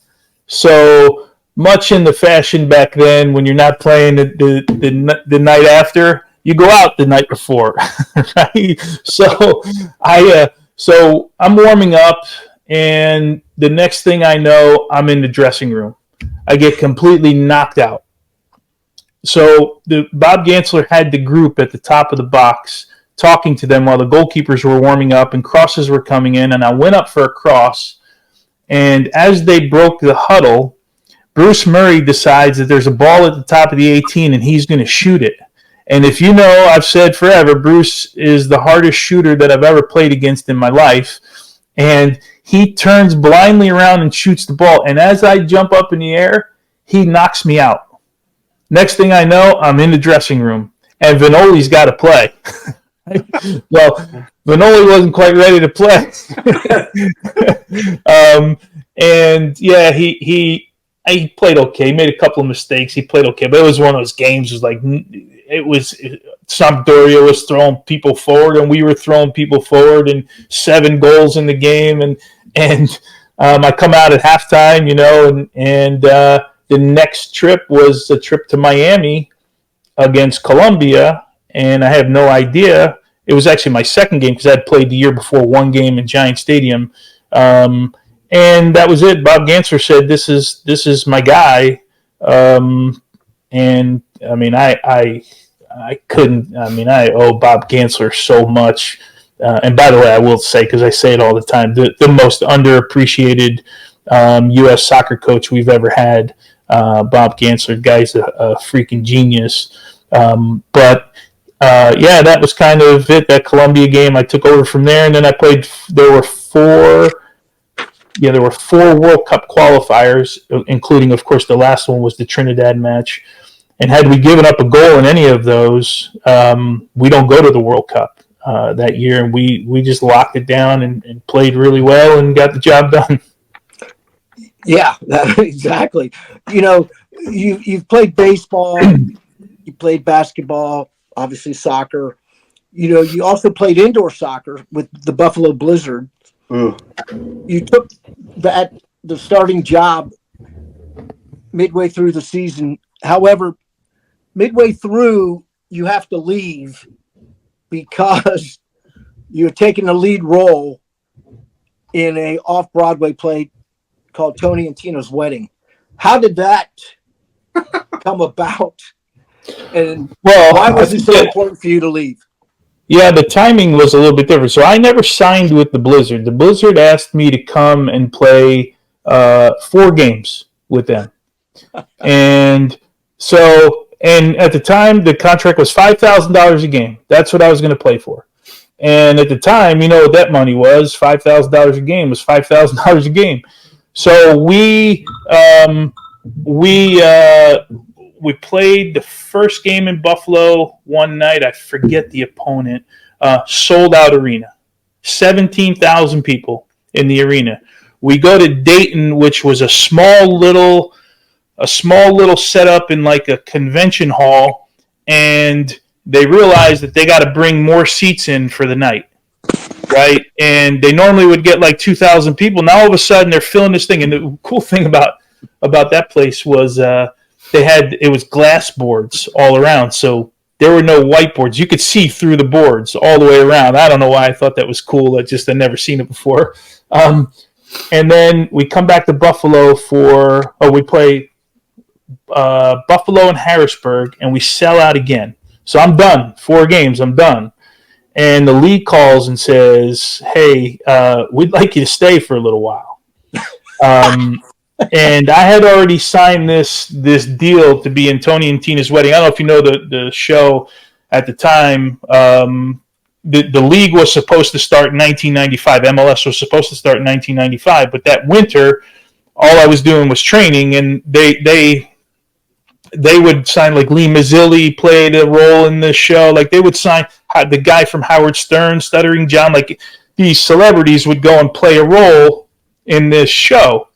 So much in the fashion back then, when you're not playing the night after, you go out the night before, right? So I'm warming up, and the next thing I know, I'm in the dressing room. I get completely knocked out. So Bob Gansler had the group at the top of the box talking to them while the goalkeepers were warming up and crosses were coming in, and I went up for a cross. And as they broke the huddle, Bruce Murray decides that there's a ball at the top of the 18 and he's going to shoot it. And if you know, I've said forever, Bruce is the hardest shooter that I've ever played against in my life. And he turns blindly around and shoots the ball. And as I jump up in the air, he knocks me out. Next thing I know, I'm in the dressing room. And Vinoli's got to play. Well, Vinoli wasn't quite ready to play. And yeah, he played okay. He made a couple of mistakes. He played okay, but it was one of those games. It was Sampdoria was throwing people forward, and we were throwing people forward, and 7 goals in the game. And I come out at halftime, and the next trip was a trip to Miami against Colombia, and I have no idea. It was actually my second game because I had played the year before 1 game in Giant Stadium. And that was it. Bob Gansler said, "This is my guy," and I mean, I couldn't. I mean, I owe Bob Gansler so much. And by the way, I will say, because I say it all the time, the most underappreciated U.S. soccer coach we've ever had, Bob Gansler. Guy's a freaking genius. But that was kind of it. That Colombia game, I took over from there, and then I played. There were 4 World Cup qualifiers, including, of course, the last one was the Trinidad match. And had we given up a goal in any of those, we don't go to the World Cup that year. And we just locked it down and played really well and got the job done. Yeah, exactly. You've played baseball, you played basketball, obviously soccer. You also played indoor soccer with the Buffalo Blizzard. You took the starting job midway through the season. However, midway through, you have to leave because you're taking a lead role in a off-Broadway play called Tony and Tina's Wedding. How did that come about? And why was it so important for you to leave? Yeah, the timing was a little bit different. So I never signed with the Blizzard. The Blizzard asked me to come and play 4 games with them. And at the time, the contract was $5,000 a game. That's what I was going to play for. And at the time, you know what that money was. $5,000 a game was $5,000 a game. So we played the first game in Buffalo one night. I forget the opponent. Sold out arena, 17,000 people in the arena. We go to Dayton, which was a small little setup in like a convention hall, and they realized that they got to bring more seats in for the night, right? And they normally would get like 2,000 people. Now all of a sudden they're filling this thing, and the cool thing about that place was it was glass boards all around. So there were no whiteboards. You could see through the boards all the way around. I don't know why I thought that was cool. I'd never seen it before. And then we come back to Buffalo we play Buffalo and Harrisburg, and we sell out again. So I'm done. 4 games, I'm done. And the league calls and says, hey, we'd like you to stay for a little while. And I had already signed this deal to be in Tony and Tina's wedding. I don't know if you know the show at the time. The league was supposed to start in 1995. MLS was supposed to start in 1995. But that winter, all I was doing was training, and they would sign, like, Lee Mazzilli played a role in the show. Like, they would sign the guy from Howard Stern, Stuttering John. Like, these celebrities would go and play a role in this show.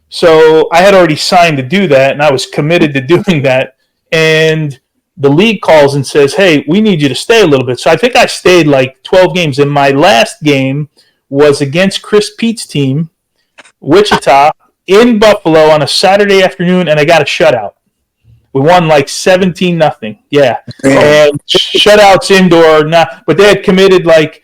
So I had already signed to do that, and I was committed to doing that. And the league calls and says, hey, we need you to stay a little bit. So I think I stayed like 12 games. And my last game was against Chris Pete's team, Wichita, in Buffalo on a Saturday afternoon, and I got a shutout. We won like 17-0. Yeah. And shutouts indoor, but they had committed, like,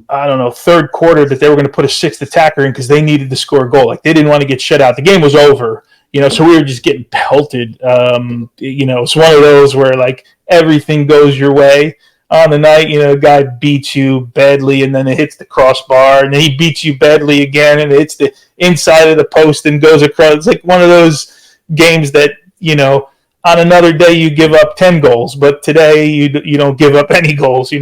I don't know, third quarter that they were going to put a 6th attacker in because they needed to score a goal. Like, they didn't want to get shut out. The game was over, so we were just getting pelted. It's one of those where, like, everything goes your way on the night. A guy beats you badly, and then it hits the crossbar, and then he beats you badly again, and it hits the inside of the post and goes across. It's like one of those games that, on another day you give up 10 goals, but today you don't give up any goals,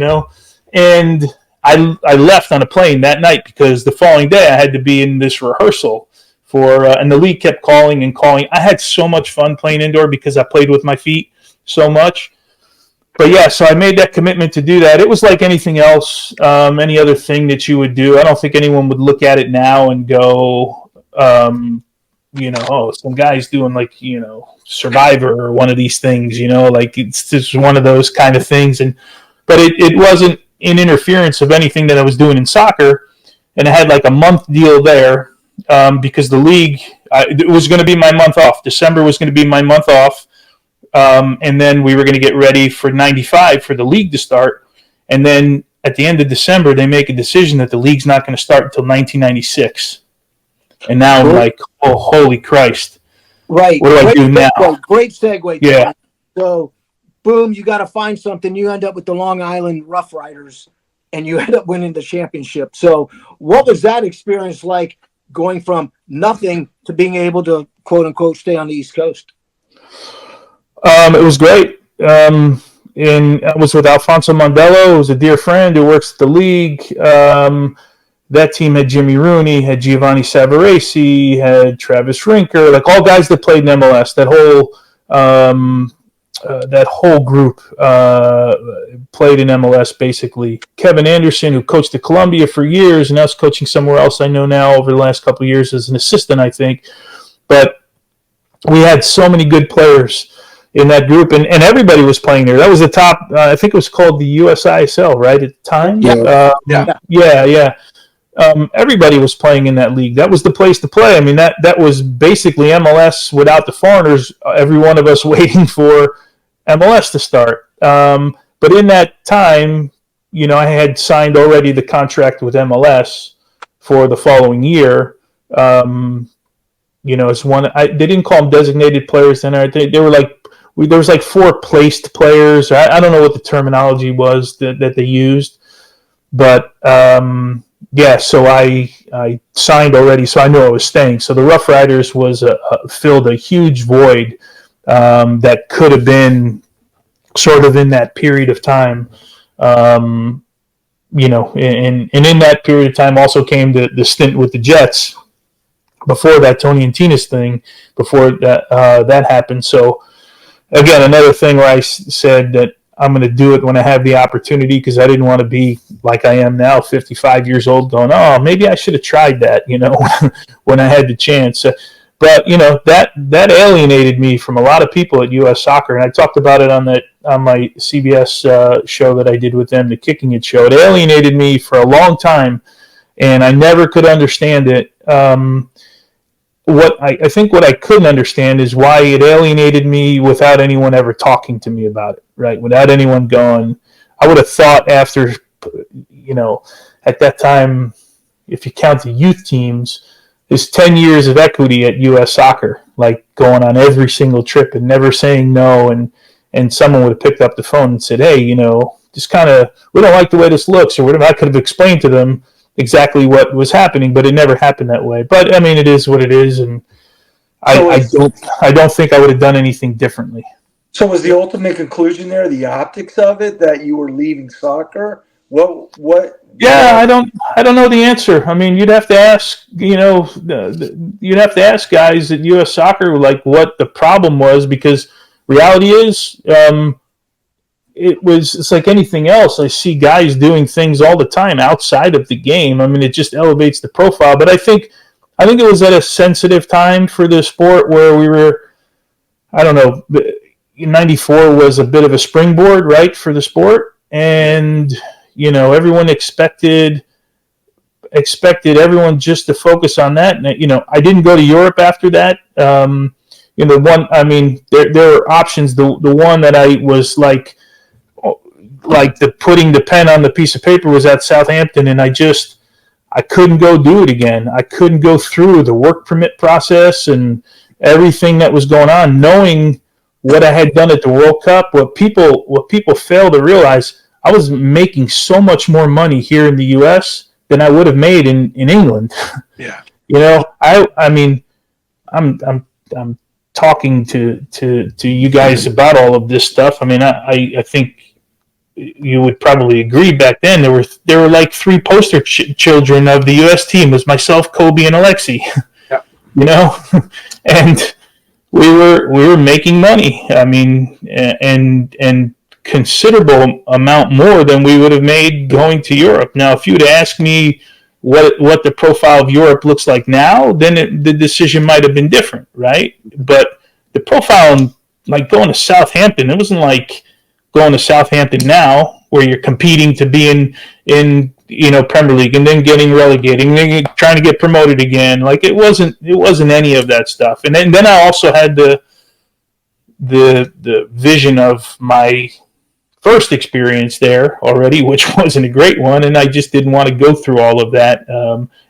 And I left on a plane that night because the following day I had to be in this rehearsal and the league kept calling and calling. I had so much fun playing indoor because I played with my feet so much. But yeah, so I made that commitment to do that. It was like anything else, any other thing that you would do. I don't think anyone would look at it now and go, some guy's doing, like, Survivor or one of these things, like, it's just one of those kind of things. But it wasn't in interference of anything that I was doing in soccer. And I had like a month deal there because the league, it was going to be my month off. December was going to be my month off. And then we were going to get ready for 95 for the league to start. And then at the end of December, they make a decision that the league's not going to start until 1996. And now I'm like, oh, holy Christ. Right. What do I do now? Great segue. Yeah. So, boom, you got to find something. You end up with the Long Island Rough Riders, and you end up winning the championship. So what was that experience like, going from nothing to being able to, quote unquote, stay on the East Coast? It was great. And I was with Alfonso Mondello, who's a dear friend who works at the league. That team had Jimmy Rooney, had Giovanni Savarese, had Travis Rinker, like all guys that played in MLS. That whole group played in MLS, basically. Kevin Anderson, who coached at Columbia for years and now is coaching somewhere else I know now over the last couple of years as an assistant, I think. But we had so many good players in that group, and everybody was playing there. That was the top, I think it was called the USISL, right, at the time? Yeah. Everybody was playing in that league. That was the place to play. I mean, that was basically MLS without the foreigners, every one of us waiting for MLS to start. But in that time, I had signed already the contract with MLS for the following year. It's one. They didn't call them designated players then. They were like, there was like 4 placed players. I don't know what the terminology was that they used, but so I signed already, so I knew I was staying. So the Rough Riders was filled a huge void that could have been sort of in that period of time. And in that period of time also came the stint with the Jets. Before that, Tony and Tina's thing, before that happened. So again, another thing where I said that I'm going to do it when I have the opportunity, because I didn't want to be like I am now, 55 years old, going, oh, maybe I should have tried that, when I had the chance. But, that alienated me from a lot of people at U.S. Soccer. And I talked about it on my CBS show that I did with them, the Kicking It show. It alienated me for a long time, and I never could understand it. I think what I couldn't understand is why it alienated me without anyone ever talking to me about it, right? Without anyone going. I would have thought after, at that time, if you count the youth teams, there's 10 years of equity at U.S. Soccer, like going on every single trip and never saying no. And someone would have picked up the phone and said, hey, just kind of, we don't like the way this looks or whatever. I could have explained to them exactly what was happening, but it never happened that way. But I mean, it is what it is, and I don't think I would have done anything differently. So was the ultimate conclusion there the optics of it, that you were leaving soccer? What? Yeah, I don't know the answer. I mean, you'd have to ask, you'd have to ask guys at U.S. Soccer like what the problem was, because reality is, it's like anything else. I see guys doing things all the time outside of the game. I mean, it just elevates the profile. But I think it was at a sensitive time for the sport where we were, I don't know, 94 was a bit of a springboard, right, for the sport. And, everyone expected everyone just to focus on that. And, I didn't go to Europe after that. There are options. The one that I was like the putting the pen on the piece of paper was at Southampton, and I couldn't go do it again. I couldn't go through the work permit process and everything that was going on, knowing what I had done at the World Cup. What people fail to realize, I was making so much more money here in the U.S. than I would have made in England. Yeah. I'm talking to you guys about all of this stuff. I mean, I think you would probably agree. Back then, there were like three poster children of the U.S. team. It was myself, Kobe, and Alexi. Yeah. And we were making money. I mean, and considerable amount more than we would have made going to Europe. Now, if you'd asked me what the profile of Europe looks like now, then the decision might have been different, right? But the profile, like going to Southampton, it wasn't like going to Southampton now, where you're competing to be in Premier League and then getting relegated and then trying to get promoted again. Like it wasn't any of that stuff. And then I also had the vision of my first experience there already, which wasn't a great one, and I just didn't want to go through all of that.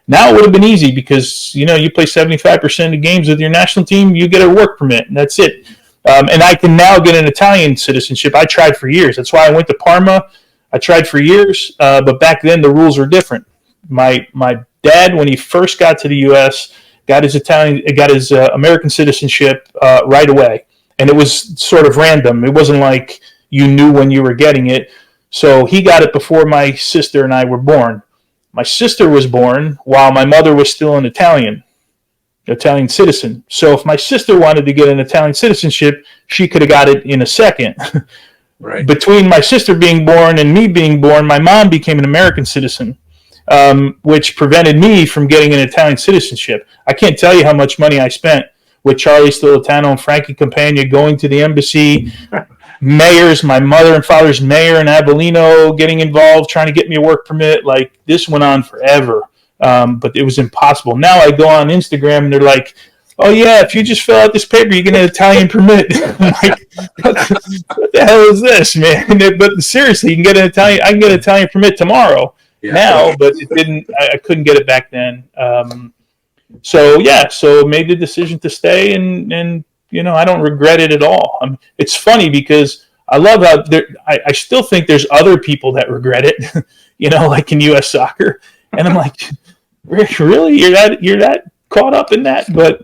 Now it would have been easy because you play 75% of games with your national team, you get a work permit, and that's it. And I can now get an Italian citizenship. I tried for years. That's why I went to Parma. I tried for years, but back then the rules were different. My dad, when he first got to the U.S., got his American citizenship right away, and it was sort of random. It wasn't like you knew when you were getting it. So he got it before my sister and I were born. My sister was born while my mother was still an Italian citizen. So if my sister wanted to get an Italian citizenship, she could have got it in a second. Right. Between my sister being born and me being born, my mom became an American citizen, which prevented me from getting an Italian citizenship. I can't tell you how much money I spent with Charlie Stolitano and Frankie Campagna going to the embassy, mayors, my mother and father's mayor in Avellino getting involved, trying to get me a work permit. Like this went on forever, but it was impossible. Now I go on Instagram and they're like, "Oh yeah, if you just fill out this paper, you get an Italian permit." I'm like, what the hell is this, man? But seriously, I can get an Italian permit tomorrow now, but it didn't. I couldn't get it back then. So made the decision to stay, and I don't regret it at all. It's funny because I love how I still think there's other people that regret it, like in U.S. soccer. And I'm like, really? You're that caught up in that? But,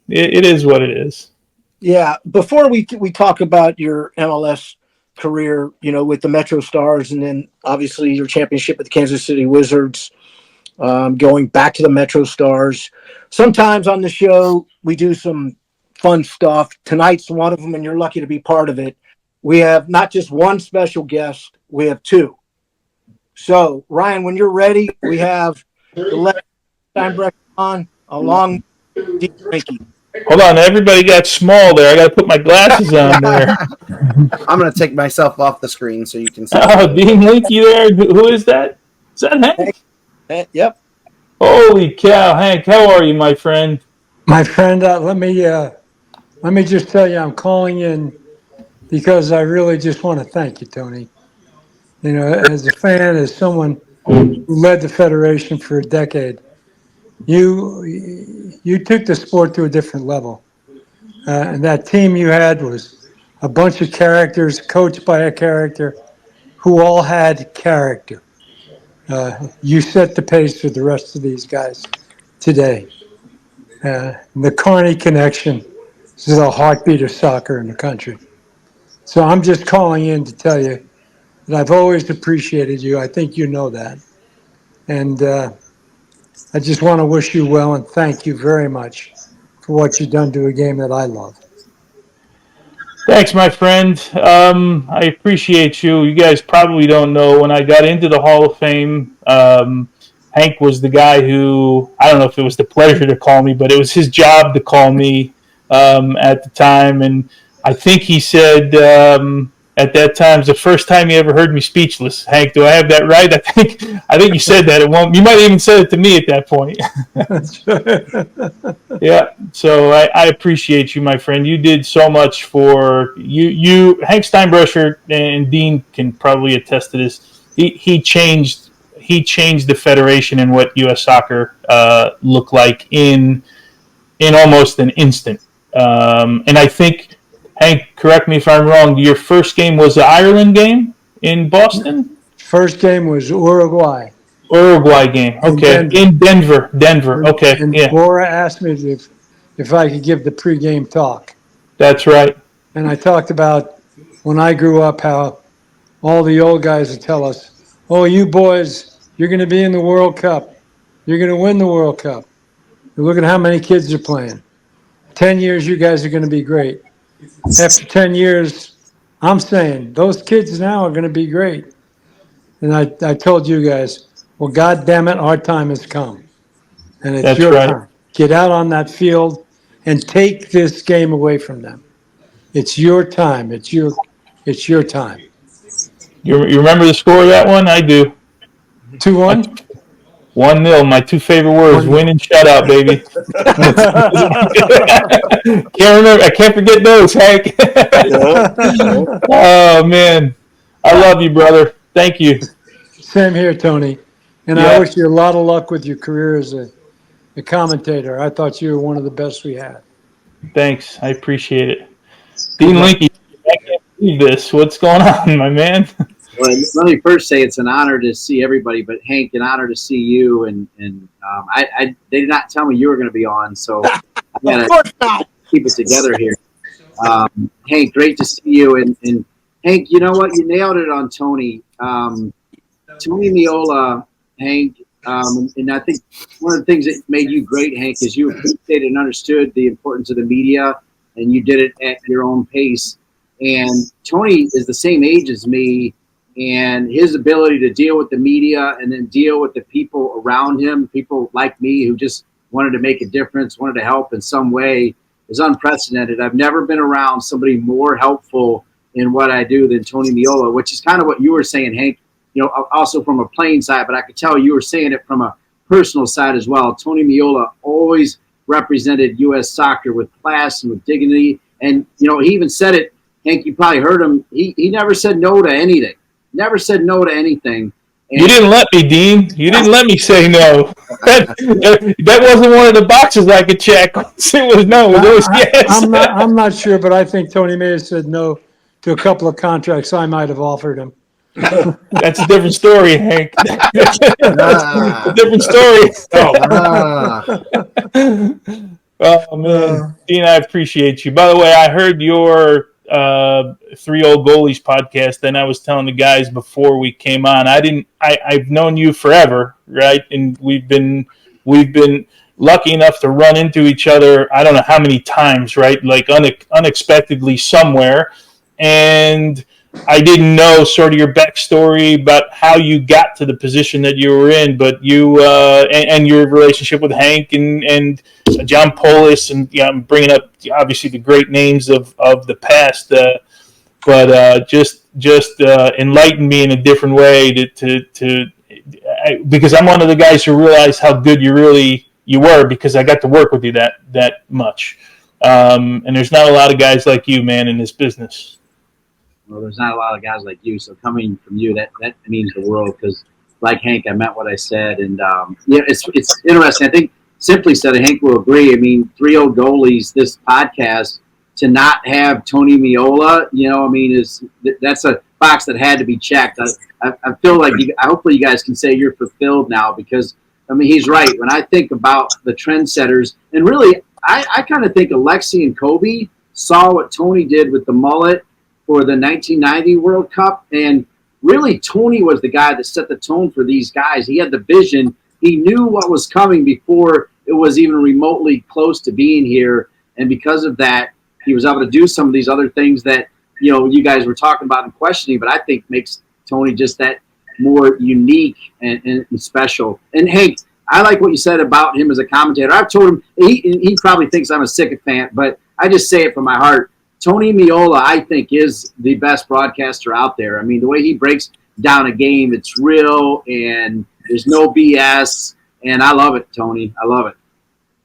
it is what it is. Yeah. Before we talk about your MLS career, with the Metro Stars and then obviously your championship with the Kansas City Wizards, going back to the Metro Stars. Sometimes on the show, we do some fun stuff. Tonight's one of them, and you're lucky to be part of it. We have not just one special guest, we have two. So, Ryan, when you're ready, we have the left Steinbrecher on along Dean Frankie. Hold on, everybody got small there. I got to put my glasses on there. I'm going to take myself off the screen so you can see. Oh, Dean Linky there. Who is that? Is that Hank? Yep. Holy cow, Hank! How are you, my friend? My friend, let me just tell you, I'm calling in because I really just want to thank you, Tony. You know, as a fan, as someone who led the federation for a decade, you took the sport to a different level, and that team you had was a bunch of characters, coached by a character, who all had character. You set the pace for the rest of these guys today. The Carney connection is the heartbeat of soccer in the country. So I'm just calling in to tell you that I've always appreciated you. I think you know that. And I just want to wish you well and thank you very much for what you've done to a game that I love. Thanks, my friend. I appreciate you. You guys probably don't know, when I got into the Hall of Fame, Hank was the guy who, I don't know if it was the pleasure to call me, but it was his job to call me at the time. And I think he said at that time, it was the first time he ever heard me speechless. Hank, do I have that right? I think you said that. You might have even said it to me at that point. Yeah, so I appreciate you, my friend. You did so much for you. Hank Steinbrecher and Dean can probably attest to this. He changed the federation and what U.S. Soccer looked like in almost an instant. And I think, Hank, correct me if I'm wrong, your first game was the Ireland game in Boston? First game was Uruguay. Uruguay game. Okay. In Denver. Okay. And Yeah. Bora asked me if I could give the pregame talk. That's right. And I talked about when I grew up how all the old guys would tell us, oh, you boys, you're going to be in the World Cup. You're going to win the World Cup. And look at how many kids are playing. 10 years, you guys are going to be great. After 10 years, I'm saying those kids now are going to be great. And I told you guys, well, God damn it, our time has come. And it's your time. Get out on that field and take this game away from them. It's your time. It's your time. You remember the score of that one? I do. 2-1? 1-0. My two favorite words: win and shutout, baby. Can't remember. I can't forget those, Hank. Oh man, I love you, brother. Thank you. Same here, Tony. And I wish you a lot of luck with your career as a commentator. I thought you were one of the best we had. Thanks. I appreciate it. Dean Linky, I can't believe this. What's going on, my man? Well, let me first say it's an honor to see everybody, but Hank, an honor to see you. And they did not tell me you were going to be on, so I gotta keep it together here. Hank, great to see you. And Hank, you know what? You nailed it on Tony. Tony Meola, Hank, and I think one of the things that made you great, Hank, is you appreciated and understood the importance of the media, and you did it at your own pace. And Tony is the same age as me, and his ability to deal with the media and then deal with the people around him, people like me who just wanted to make a difference, wanted to help in some way, is unprecedented. I've never been around somebody more helpful in what I do than Tony Meola, which is kind of what you were saying, Hank, you know, also from a playing side, but I could tell you were saying it from a personal side as well. Tony Meola always represented U.S. soccer with class and with dignity. And, you know, he even said it, Hank, you probably heard him. He never said no to anything. Never said no to anything. And you didn't let me, Dean. You didn't let me say no. That wasn't one of the boxes I could check. It was no. It was yes. I'm not sure, but I think Tony may have said no to a couple of contracts I might have offered him. That's a different story, Hank. A different story. Oh man, Dean, I appreciate you. By the way, I heard your 3 Old Goalies podcast, and I was telling the guys before we came on. I've known you forever, right? And we've been lucky enough to run into each other. I don't know how many times, right? Like unexpectedly somewhere, and I didn't know sort of your backstory about how you got to the position that you were in, but you and your relationship with Hank and John Polis, and I'm bringing up obviously the great names of the past, but just enlighten me in a different way to because I'm one of the guys who realize how good you you were, because I got to work with you that much. And there's not a lot of guys like you, man, in this business. Well, there's not a lot of guys like you, so coming from you, that means the world. Because, like Hank, I meant what I said, and it's interesting. I think Simply said, Hank will agree. I mean, 3 Old Goalies, this podcast, to not have Tony Meola, that's a box that had to be checked. I feel like hopefully you guys can say you're fulfilled now, because he's right. When I think about the trendsetters, and really, I kind of think Alexi and Kobe saw what Tony did with the mullet for the 1990 World Cup, and really Tony was the guy that set the tone for these guys. He had the vision. He knew what was coming before it was even remotely close to being here, and because of that, he was able to do some of these other things that you guys were talking about and questioning, but I think makes Tony just that more unique and special. And Hank, I like what you said about him as a commentator. I've told him, he probably thinks I'm a sycophant, but I just say it from my heart. Tony Meola, I think, is the best broadcaster out there. I mean, the way he breaks down a game, it's real, and there's no BS, and I love it, Tony. I love it.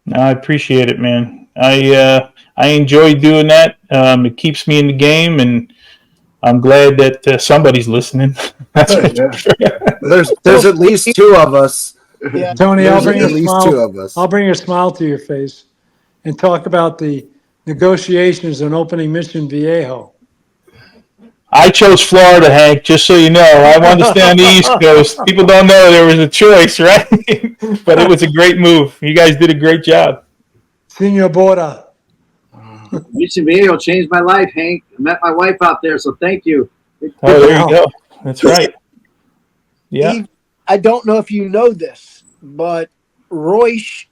No, I appreciate it, man. I enjoy doing that. It keeps me in the game, and I'm glad that somebody's listening. That's There's at least 2 of us. Yeah. Tony, I'll There's bring at least 2 of us. I'll bring a smile to your face and talk about the negotiations on opening Mission Viejo. I chose Florida, Hank, just so you know. I wanted to stay on the East Coast. People don't know there was a choice, right? But it was a great move. You guys did a great job. Senor Bora. Mission Viejo changed my life, Hank. I met my wife out there, so thank you. Oh, there you go. That's right. Yeah. Steve, I don't know if you know this, but Royce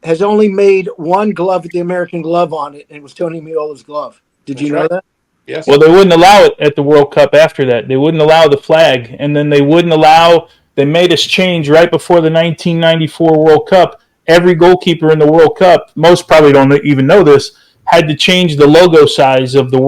has only made one glove with the American glove on it, and it was Tony Meola's glove. Did you know that? Yes. Well, they wouldn't allow it at the World Cup after that. They wouldn't allow the flag, and then they wouldn't allow – they made us change right before the 1994 World Cup. Every goalkeeper in the World Cup, most probably don't even know this, had to change the logo size of the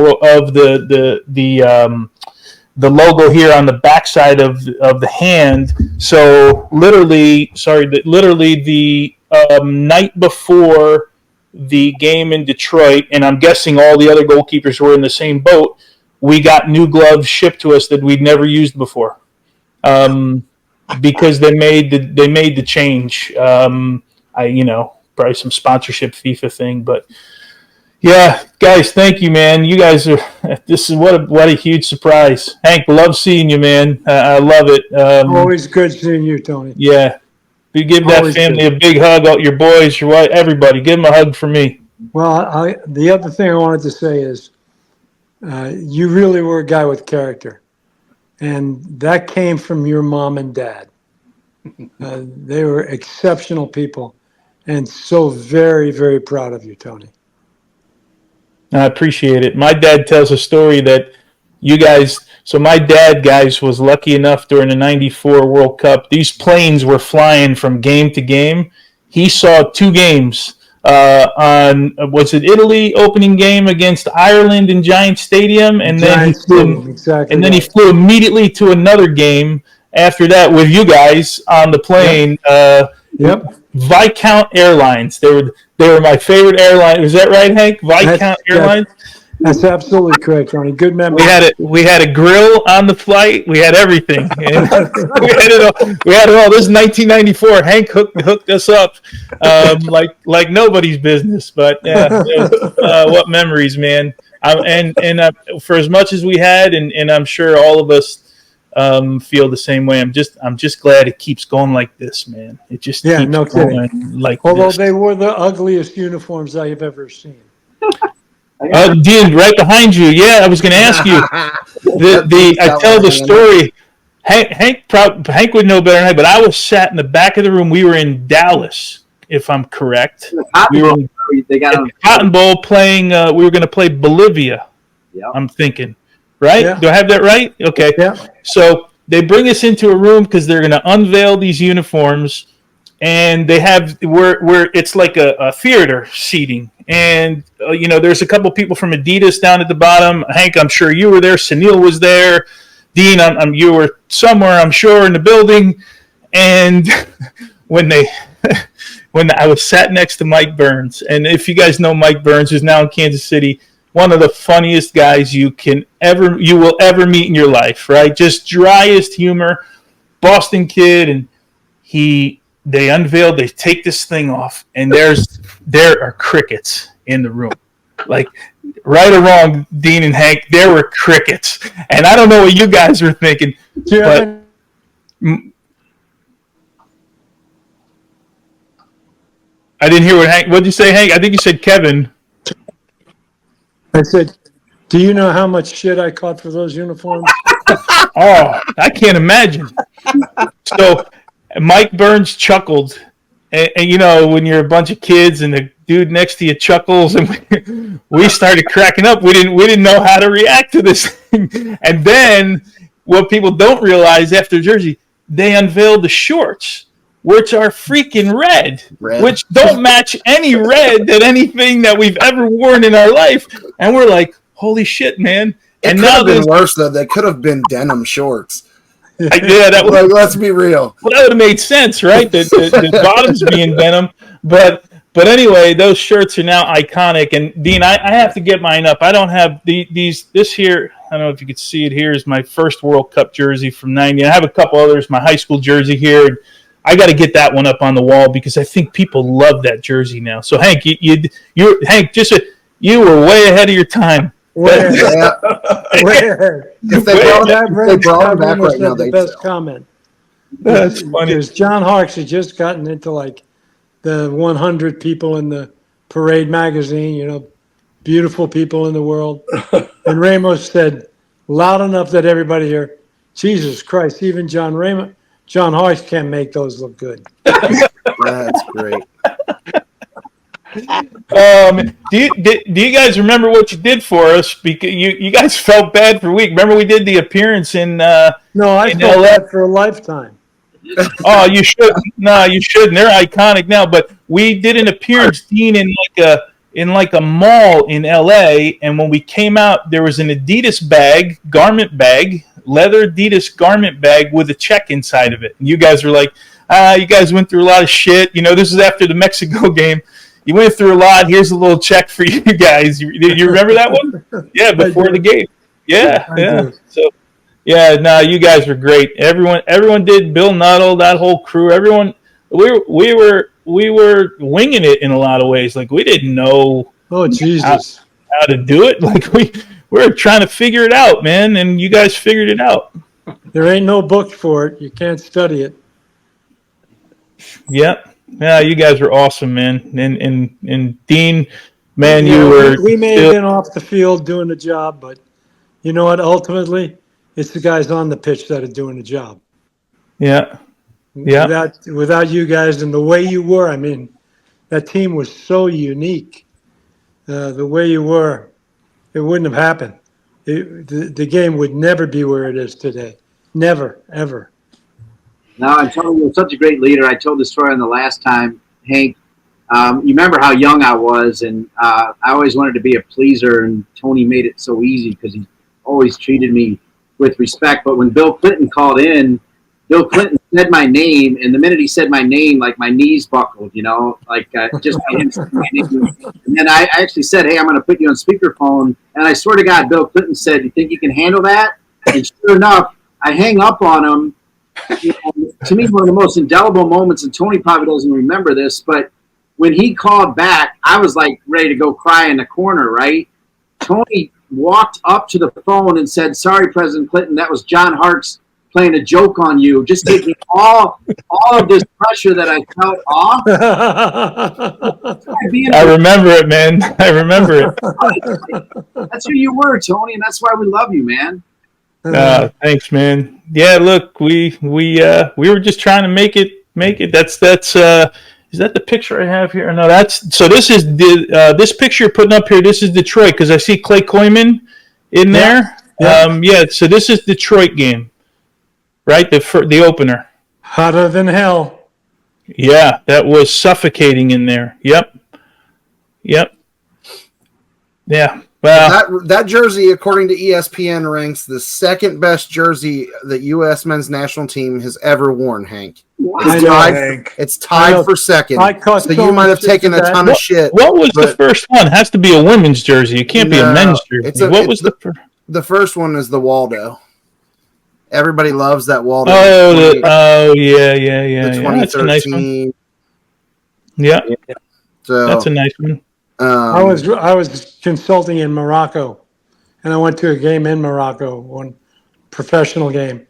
the logo here on the backside of the hand. So literally the night before the game in Detroit, and I'm guessing all the other goalkeepers were in the same boat, we got new gloves shipped to us that we'd never used before, because they made the change. Probably some sponsorship FIFA thing, but yeah, guys, thank you, man. You guys this is what a huge surprise. Hank, love seeing you, man. I love it. Always good seeing you, Tony. Yeah. You give that Always family good. a big hug, your boys, your wife, everybody. Give them a hug for me. Well, the other thing I wanted to say is you really were a guy with character, and that came from your mom and dad. They were exceptional people, and so very, very proud of you, Tony. I appreciate it. My dad tells a story that you guys – so my dad, guys, was lucky enough during the 94 World Cup. These planes were flying from game to game. He saw 2 games on – was it Italy opening game against Ireland in Giant Stadium? And then he flew immediately to another game after that with you guys on the plane. Yep. Viscount Airlines. They were my favorite airline. Was that right, Hank? Viscount Airlines. That's absolutely correct, Tony. Good memory. We had a grill on the flight. We had everything. And we had it all. This is 1994. Hank hooked us up like nobody's business. But yeah, what memories, man. For as much as we had, and I'm sure all of us feel the same way. I'm just glad it keeps going like this, man. It just keeps no going kidding. like Although this. they were the ugliest uniforms I have ever seen. Dean, right behind you. Yeah, I was going to ask you. I tell the story. Hank would know better than I, but I was sat in the back of the room. We were in Dallas, if I'm correct. We were in the Cotton Bowl playing. We were going to play Bolivia. Yep. I'm thinking, right? Yeah. Do I have that right? Okay. Yeah. So they bring us into a room because they're going to unveil these uniforms, and they have where it's like a theater seating. And, there's a couple people from Adidas down at the bottom. Hank, I'm sure you were there. Sunil was there. Dean, you were somewhere, I'm sure, in the building. And when they when I was sat next to Mike Burns. And if you guys know Mike Burns, who's now in Kansas City, one of the funniest guys you will ever meet in your life, right? Just driest humor, Boston kid, and they take this thing off, and there are crickets in the room. Like, right or wrong, Dean and Hank, there were crickets. And I don't know what you guys were thinking, but I didn't hear what did you say, Hank? I think you said Kevin. I said, do you know how much shit I caught for those uniforms? Oh, I can't imagine. So Mike Burns chuckled. And you know, when you're a bunch of kids and the dude next to you chuckles, and we started cracking up. We didn't know how to react to this thing. And then what people don't realize after Jersey, they unveiled the shorts, which are freaking red, which don't match any red that anything that we've ever worn in our life. And we're like, holy shit, man. And now been worse though. They could have been denim shorts. Yeah, that would. Let's be real. Well, that would have made sense, right? The bottoms being denim, but anyway, those shirts are now iconic. And Dean, I have to get mine up. I don't have these. This here, I don't know if you could see it here, is my first World Cup jersey from '90. I have a couple others. My high school jersey here. I got to get that one up on the wall because I think people love that jersey now. So Hank, you were way ahead of your time. Where? If they brought him back right now, the best comment. That's funny. Because John Harkes had just gotten into like the 100 people in the Parade magazine, you know, beautiful people in the world. And Ramos said, loud enough that everybody heard, Jesus Christ, even John Harkes can't make those look good. That's great. Do you guys remember what you did for us? Because you guys felt bad for a week. Remember we did the appearance in No, I felt bad for a lifetime. Oh, you shouldn't. No, you shouldn't. They're iconic now. But we did an appearance, Dean, in like a mall in LA, and when we came out, there was an Adidas bag, garment bag, leather Adidas garment bag with a check inside of it. And you guys were like, you guys went through a lot of shit. You know, this is after the Mexico game. You went through a lot. Here's a little check for you guys. You remember that one? Yeah, before the game. Yeah, yeah. So, yeah, no, you guys were great. Everyone did. Bill Nuttall, that whole crew. Everyone, we were winging it in a lot of ways. Like we didn't know. Oh Jesus, how to do it. Like we were trying to figure it out, man. And you guys figured it out. There ain't no book for it. You can't study it. Yep. Yeah, you guys were awesome, man. And Dean, man, We may have been off the field doing the job, but you know what? Ultimately, it's the guys on the pitch that are doing the job. Yeah. Yeah. Without you guys and the way you were, I mean, that team was so unique. The way you were, it wouldn't have happened. The game would never be where it is today. Never, ever. No, I'm telling you, you're such a great leader. I told the story on the last time, Hank. You remember how young I was, and I always wanted to be a pleaser, and Tony made it so easy because he always treated me with respect. But when Bill Clinton called in, Bill Clinton said my name, and the minute he said my name, like my knees buckled, you know, like just by him saying my name. And then I actually said, hey, I'm going to put you on speakerphone. And I swear to God, Bill Clinton said, you think you can handle that? And sure enough, I hang up on him. You know, to me, one of the most indelible moments, and Tony probably doesn't remember this, but when he called back, I was like ready to go cry in the corner, right? Tony walked up to the phone and said, sorry, President Clinton, that was John Harkes playing a joke on you. Just taking all of this pressure that I felt off. I remember it, man. I remember it. That's who you were, Tony, and that's why we love you, man. Thanks, man. Yeah, look, we were just trying to make it. That's is that the picture I have here? No, so this is this picture you're putting up here. This is Detroit because I see Clay Koyman in there. Yeah. So this is Detroit game, right? The opener. Hotter than hell. Yeah, that was suffocating in there. Yep. Yeah. Well, That jersey, according to ESPN, ranks the second best jersey that U.S. men's national team has ever worn, Hank. I know, Hank. It's tied for second. I caught So you might have taken a ton of shit. what was the first one? It has to be a women's jersey. It can't be a men's jersey. What was the first? The first one is the Waldo. Everybody loves that Waldo. Yeah. The 2013. That's a nice one. Yeah, So that's a nice one. I was consulting in Morocco, and I went to a game in Morocco, one professional game,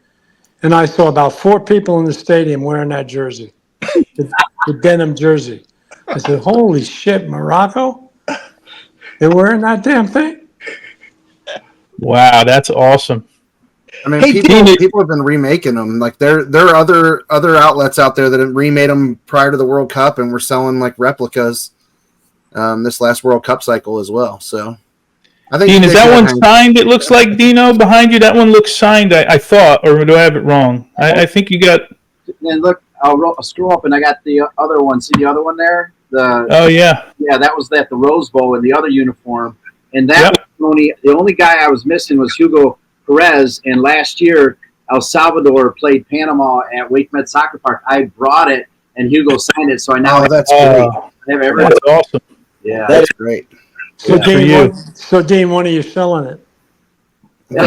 and I saw about 4 people in the stadium wearing that jersey, the denim jersey. I said, "Holy shit, Morocco! They're wearing that damn thing." Wow, that's awesome. I mean, people have been remaking them. Like there are other outlets out there that have remade them prior to the World Cup, and we're selling like replicas. This last World Cup cycle as well. So, I think Dean, is that one signed? It looks like Dino behind you. That one looks signed. I thought, or do I have it wrong? I think you got. And look, I'll scroll up, and I got the other one. See the other one there? Oh yeah. Yeah, that was at the Rose Bowl in the other uniform, and that was the only guy I was missing was Hugo Perez. And last year, El Salvador played Panama at Wake Med Soccer Park. I brought it, and Hugo signed it. So I now that's great. That's awesome. Yeah, that's great. So Dean, when are you selling it? Put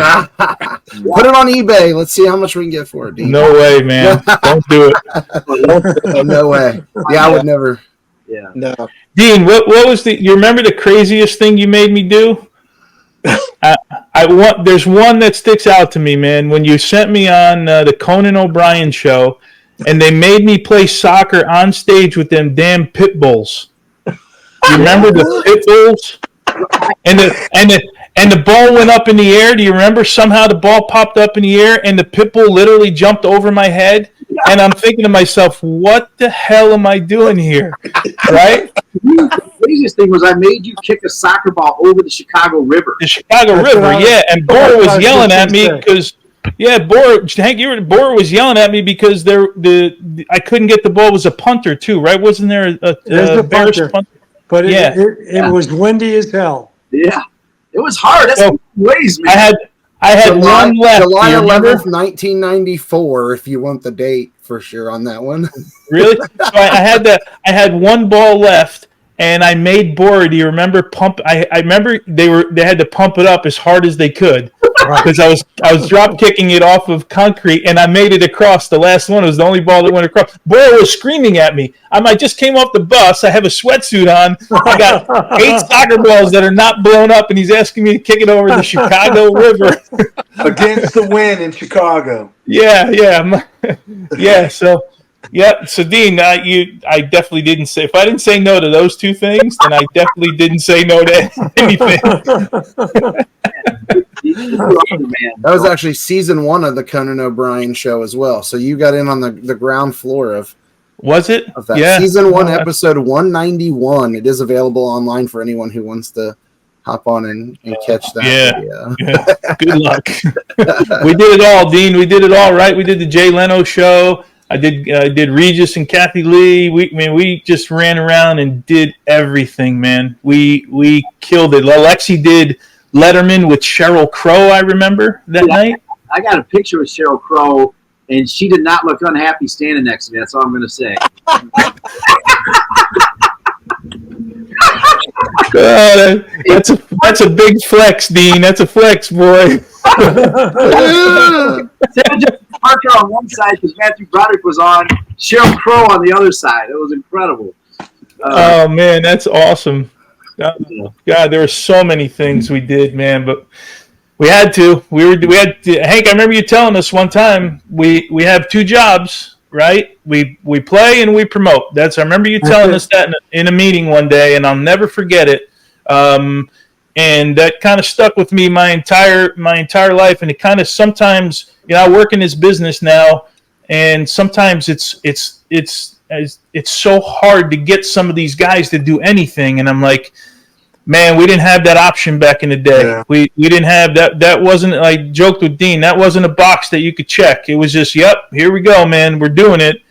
it on eBay. Let's see how much we can get for it, Dean. No way, man. Don't do it. No way. Yeah, I would never. Yeah. No. Dean, what was you remember the craziest thing you made me do? There's one that sticks out to me, man. When you sent me on the Conan O'Brien show, and they made me play soccer on stage with them damn pit bulls. You remember the pit bulls? And the ball went up in the air. Do you remember? Somehow the ball popped up in the air, and the pit bull literally jumped over my head. And I'm thinking to myself, what the hell am I doing here? Right? The craziest thing was I made you kick a soccer ball over the Chicago River. The Chicago River, yeah. And Bora was yelling at me because, Hank, Bora was yelling at me because I couldn't get the ball. It was a punter too, right? Wasn't there a punter? But it was windy as hell. Yeah, it was hard. That's ways, man. I had one left. July 11th, 1994. If you want the date for sure on that one. Really? So I had one ball left, and I made Bora. Do you remember I remember they had to pump it up as hard as they could because I was drop kicking it off of concrete, and I made it across. The last one, it was the only ball that went across. Bora was screaming at me. I just came off the bus. I have a sweatsuit on. I got 8 soccer balls that are not blown up, and he's asking me to kick it over the Chicago River against the wind in Chicago. Yeah. So Dean, I definitely didn't say. If I didn't say no to those 2 things, then I definitely didn't say no to anything. That was actually season 1 of the Conan O'Brien show as well. So you got in on the ground floor of. Was it? Of that. Yeah. Season 1, episode 191. It is available online for anyone who wants to hop on and catch that. Yeah. Good luck. We did it all, Dean. We did it all, right? We did the Jay Leno show. I did Regis and Kathy Lee. We just ran around and did everything, man. We killed it. Alexi did Letterman with Sheryl Crow, I remember that night. I got a picture with Sheryl Crow, and she did not look unhappy standing next to me. That's all I'm going to say. That's a big flex, Dean. That's a flex, boy. Parker on one side because Matthew Broderick was on, Sheryl Crow on the other side. It was incredible. Oh man, that's awesome. God, there were so many things we did, man, but we had to. We had to. Hank, I remember you telling us one time we have 2 jobs, right? We play and we promote. I remember you telling us that in a meeting one day, and I'll never forget it. And that kind of stuck with me my entire life. And it kind of sometimes, I work in this business now, and sometimes it's so hard to get some of these guys to do anything. And I'm like, man, we didn't have that option back in the day. Yeah. We didn't have that. That wasn't, I joked with Dean, that wasn't a box that you could check. It was just, yep, here we go, man. We're doing it.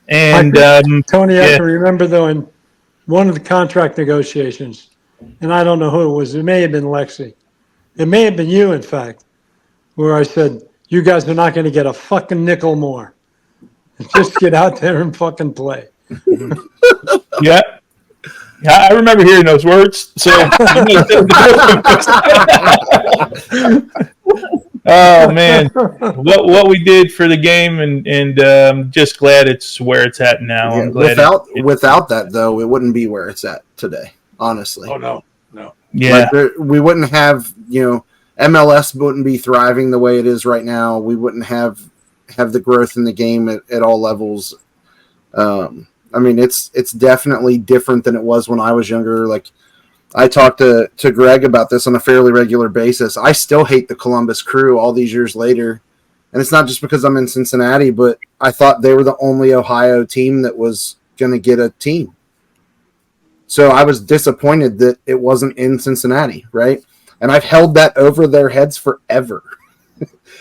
And Tony, I can remember though in one of the contract negotiations, and I don't know who it was. It may have been Lexi. It may have been you, in fact, where I said, you guys are not going to get a fucking nickel more. Just get out there and fucking play. Yeah. I remember hearing those words. So, oh man, what we did for the game, and just glad it's where it's at now. Yeah, I'm glad without that though, it wouldn't be where it's at today. Honestly, Oh no. Yeah, we wouldn't have MLS wouldn't be thriving the way it is right now. We wouldn't have the growth in the game at all levels. I mean, it's definitely different than it was when I was younger. Like, I talked to Greg about this on a fairly regular basis. I still hate the Columbus Crew all these years later. And it's not just because I'm in Cincinnati, but I thought they were the only Ohio team that was going to get a team. So I was disappointed that it wasn't in Cincinnati, right? And I've held that over their heads forever.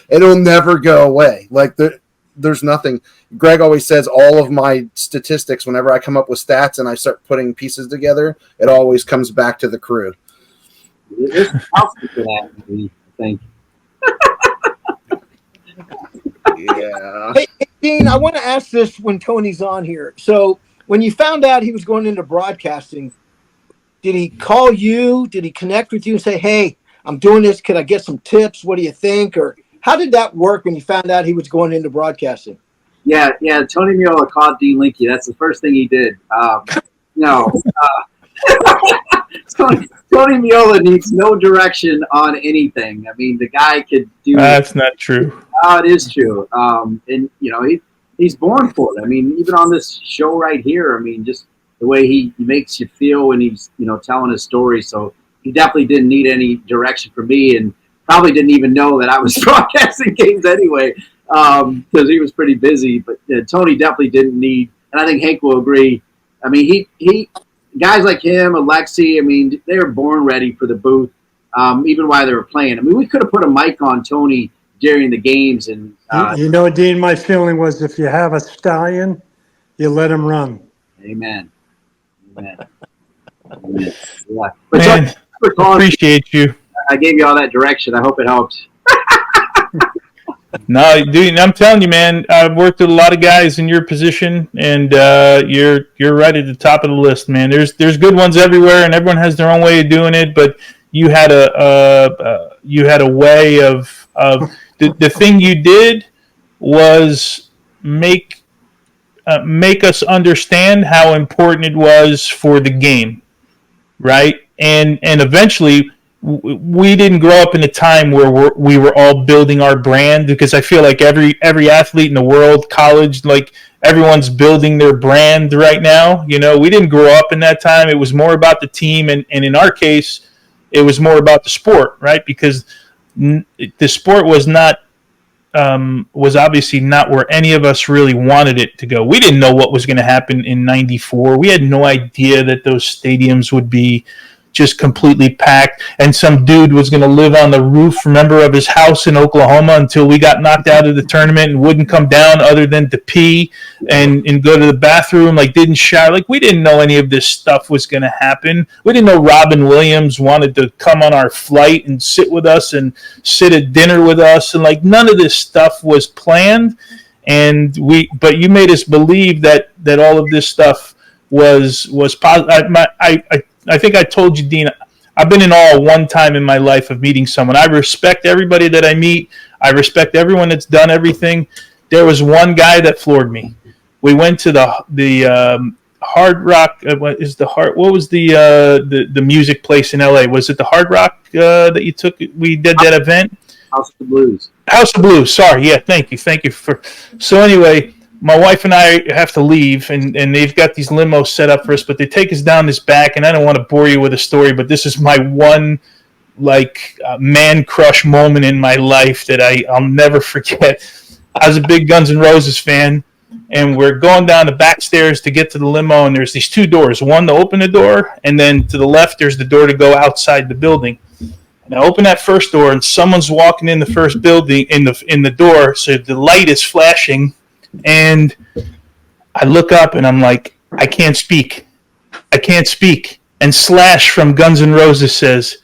It'll never go away. Like, there's nothing. Greg always says all of my statistics, whenever I come up with stats and I start putting pieces together, it always comes back to the Crew. There's a policy for that, I think. Yeah. Hey, Dean, I want to ask this when Tony's on here. So when you found out he was going into broadcasting, did he call you? Did he connect with you and say, hey, I'm doing this. Could I get some tips? What do you think? Or how did that work when you found out he was going into broadcasting? Yeah. Tony Meola called Dean Linke. That's the first thing he did. Tony Meola needs no direction on anything. I mean, the guy could do. that's not true. Oh, it is true. And he's born for it. I mean, even on this show right here, I mean, just the way he makes you feel when he's telling his story. So he definitely didn't need any direction from me, and probably didn't even know that I was broadcasting games anyway, because he was pretty busy. But Tony definitely didn't need, and I think Hank will agree. I mean, he guys like him, Alexi, I mean, they were born ready for the booth, even while they were playing. I mean, we could have put a mic on Tony during the games. And Dean, my feeling was if you have a stallion, you let him run. Amen. Yeah. But Man, appreciate you. I gave you all that direction. I hope it helps. No, dude, I'm telling you, man, I've worked with a lot of guys in your position, and you're right at the top of the list, man. There's good ones everywhere, and everyone has their own way of doing it. But you had a way of the thing you did was make us understand how important it was for the game, right? And eventually, we didn't grow up in a time where we were all building our brand, because I feel like every athlete in the world, college, like everyone's building their brand right now. We didn't grow up in that time. It was more about the team, and in our case, it was more about the sport, right? Because the sport was obviously not where any of us really wanted it to go. We didn't know what was going to happen in '94. We had no idea that those stadiums would be just completely packed, and some dude was going to live on the roof, remember, of his house in Oklahoma until we got knocked out of the tournament and wouldn't come down other than to pee and go to the bathroom, like didn't shower. Like, we didn't know any of this stuff was going to happen. We didn't know Robin Williams wanted to come on our flight and sit with us and sit at dinner with us, and like none of this stuff was planned. But you made us believe that all of this stuff was positive. I think I told you, Dean, I've been in awe one time in my life of meeting someone. I respect everybody that I meet. I respect everyone that's done everything. There was one guy that floored me. We went to the Hard Rock. What was the music place in LA? Was it the Hard Rock that you took? We did that event. House of Blues. House of Blues. Sorry. Yeah. Thank you for. So anyway, my wife and I have to leave, and they've got these limos set up for us, but they take us down this back, and I don't want to bore you with a story, but this is my one man crush moment in my life that I'll never forget. I was a big Guns N' Roses fan, and we're going down the back stairs to get to the limo, and there's these two doors, one to open the door, and then to the left there's the door to go outside the building. And I open that first door, and someone's walking in the first building in the door, so the light is flashing. And I look up and I'm like, I can't speak. and Slash from Guns N' Roses says,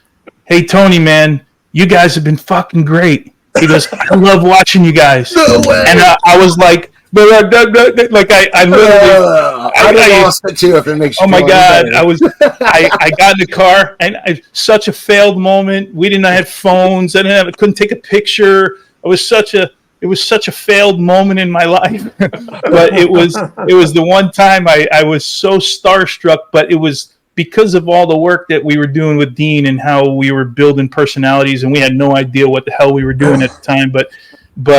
"Hey Tony, man, you guys have been fucking great." He goes, "I love watching you guys." No way. And I was like, like I literally, I lost it too. If it makes you oh my feel God, any better. I got in the car and such a failed moment. We didn't have phones. Couldn't take a picture. It was such a failed moment in my life. But it was the one time I was so starstruck, but it was because of all the work that we were doing with Dean and how we were building personalities, and we had no idea what the hell we were doing at the time. But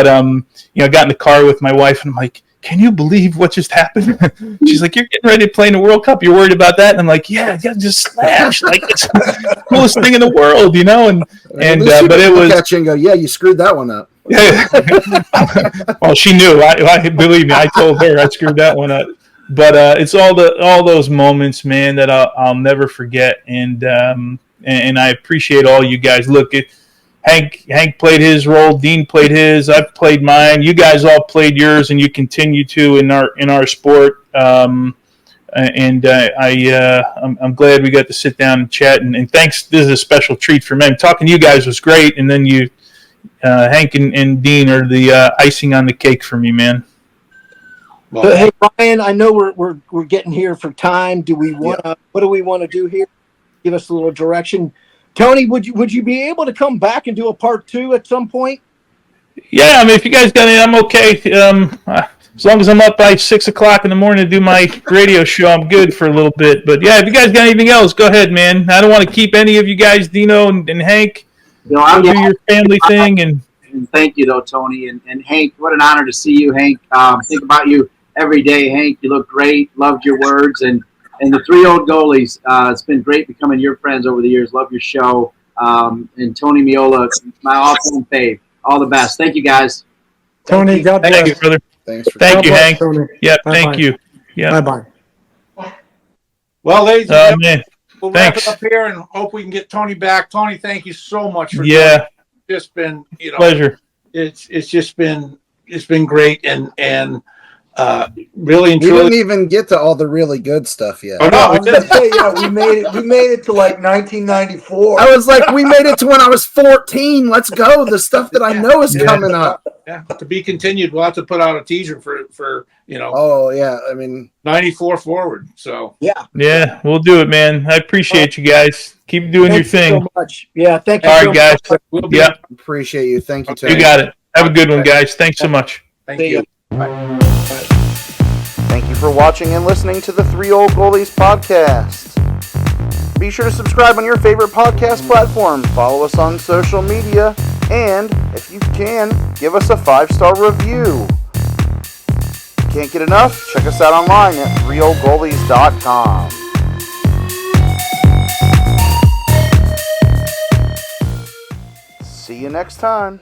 I got in the car with my wife and I'm like, "Can you believe what just happened?" She's like, "You're getting ready to play in the World Cup. You're worried about that?" And I'm like, "Yeah, just Slash. Like, it's the coolest thing in the world, you know?" And but it was catch you and go, "Yeah, you screwed that one up." Yeah. Well, she knew. I believe me. I told her I screwed that one up. But it's all those moments, man, that I'll never forget. And I appreciate all you guys. Look, Hank played his role. Dean played his. I've played mine. You guys all played yours, and you continue to in our sport. I'm glad we got to sit down and chat. And thanks. This is a special treat for me. Talking to you guys was great. And then you. Hank and Dean are the icing on the cake for me, man. Well, hey Ryan, I know we're getting here for time. Do we want to? What do we want to do here? Give us a little direction. Tony, would you be able to come back and do a part 2 at some point? Yeah, I mean, if you guys got it, I'm okay. As long as I'm up by 6 o'clock in the morning to do my radio show, I'm good for a little bit. But yeah, if you guys got anything else, go ahead, man. I don't want to keep any of you guys, Dino and Hank. I'll do your family thing. And thank you, though, Tony. And Hank, what an honor to see you, Hank. Think about you every day, Hank. You look great. Loved your words. And the 3 Old Goalies, it's been great becoming your friends over the years. Love your show. And Tony Meola, my all-time fave. All the best. Thank you, guys. Tony, God bless. Thank you, brother. Thanks for Thank you, Hank. Tony. Yeah, Bye-bye. thank you. Yeah. Bye-bye. Well, ladies and gentlemen, Man. we'll wrap Thanks. it up here and hope we can get Tony back. Tony, thank you so much for Yeah. It's just been, Pleasure. It's just been great and really and We truly. didn't even get to all the really good stuff yet. Oh, no, I we was gonna didn't. say, yeah, we made it to like 1994. I was like, we made it to when I was 14. Let's go. The stuff that I know is coming up. Yeah, to be continued. We'll have to put out a teaser for Oh yeah, I mean, 94 forward. So Yeah, we'll do it, man. I appreciate you guys. Keep doing your Thank you thing. so much. Yeah, thank you. All so right, guys. much. we'll be. Yeah, appreciate you. Thank you, Tony. you got it. Have a good one, guys. Thanks so much. Thank See you. ya. Thank you for watching and listening to the 3 Old Goalies podcast. Be sure to subscribe on your favorite podcast platform, follow us on social media, and, if you can, give us a 5-star review. Can't get enough? Check us out online at 3oldgoalies.com. See you next time.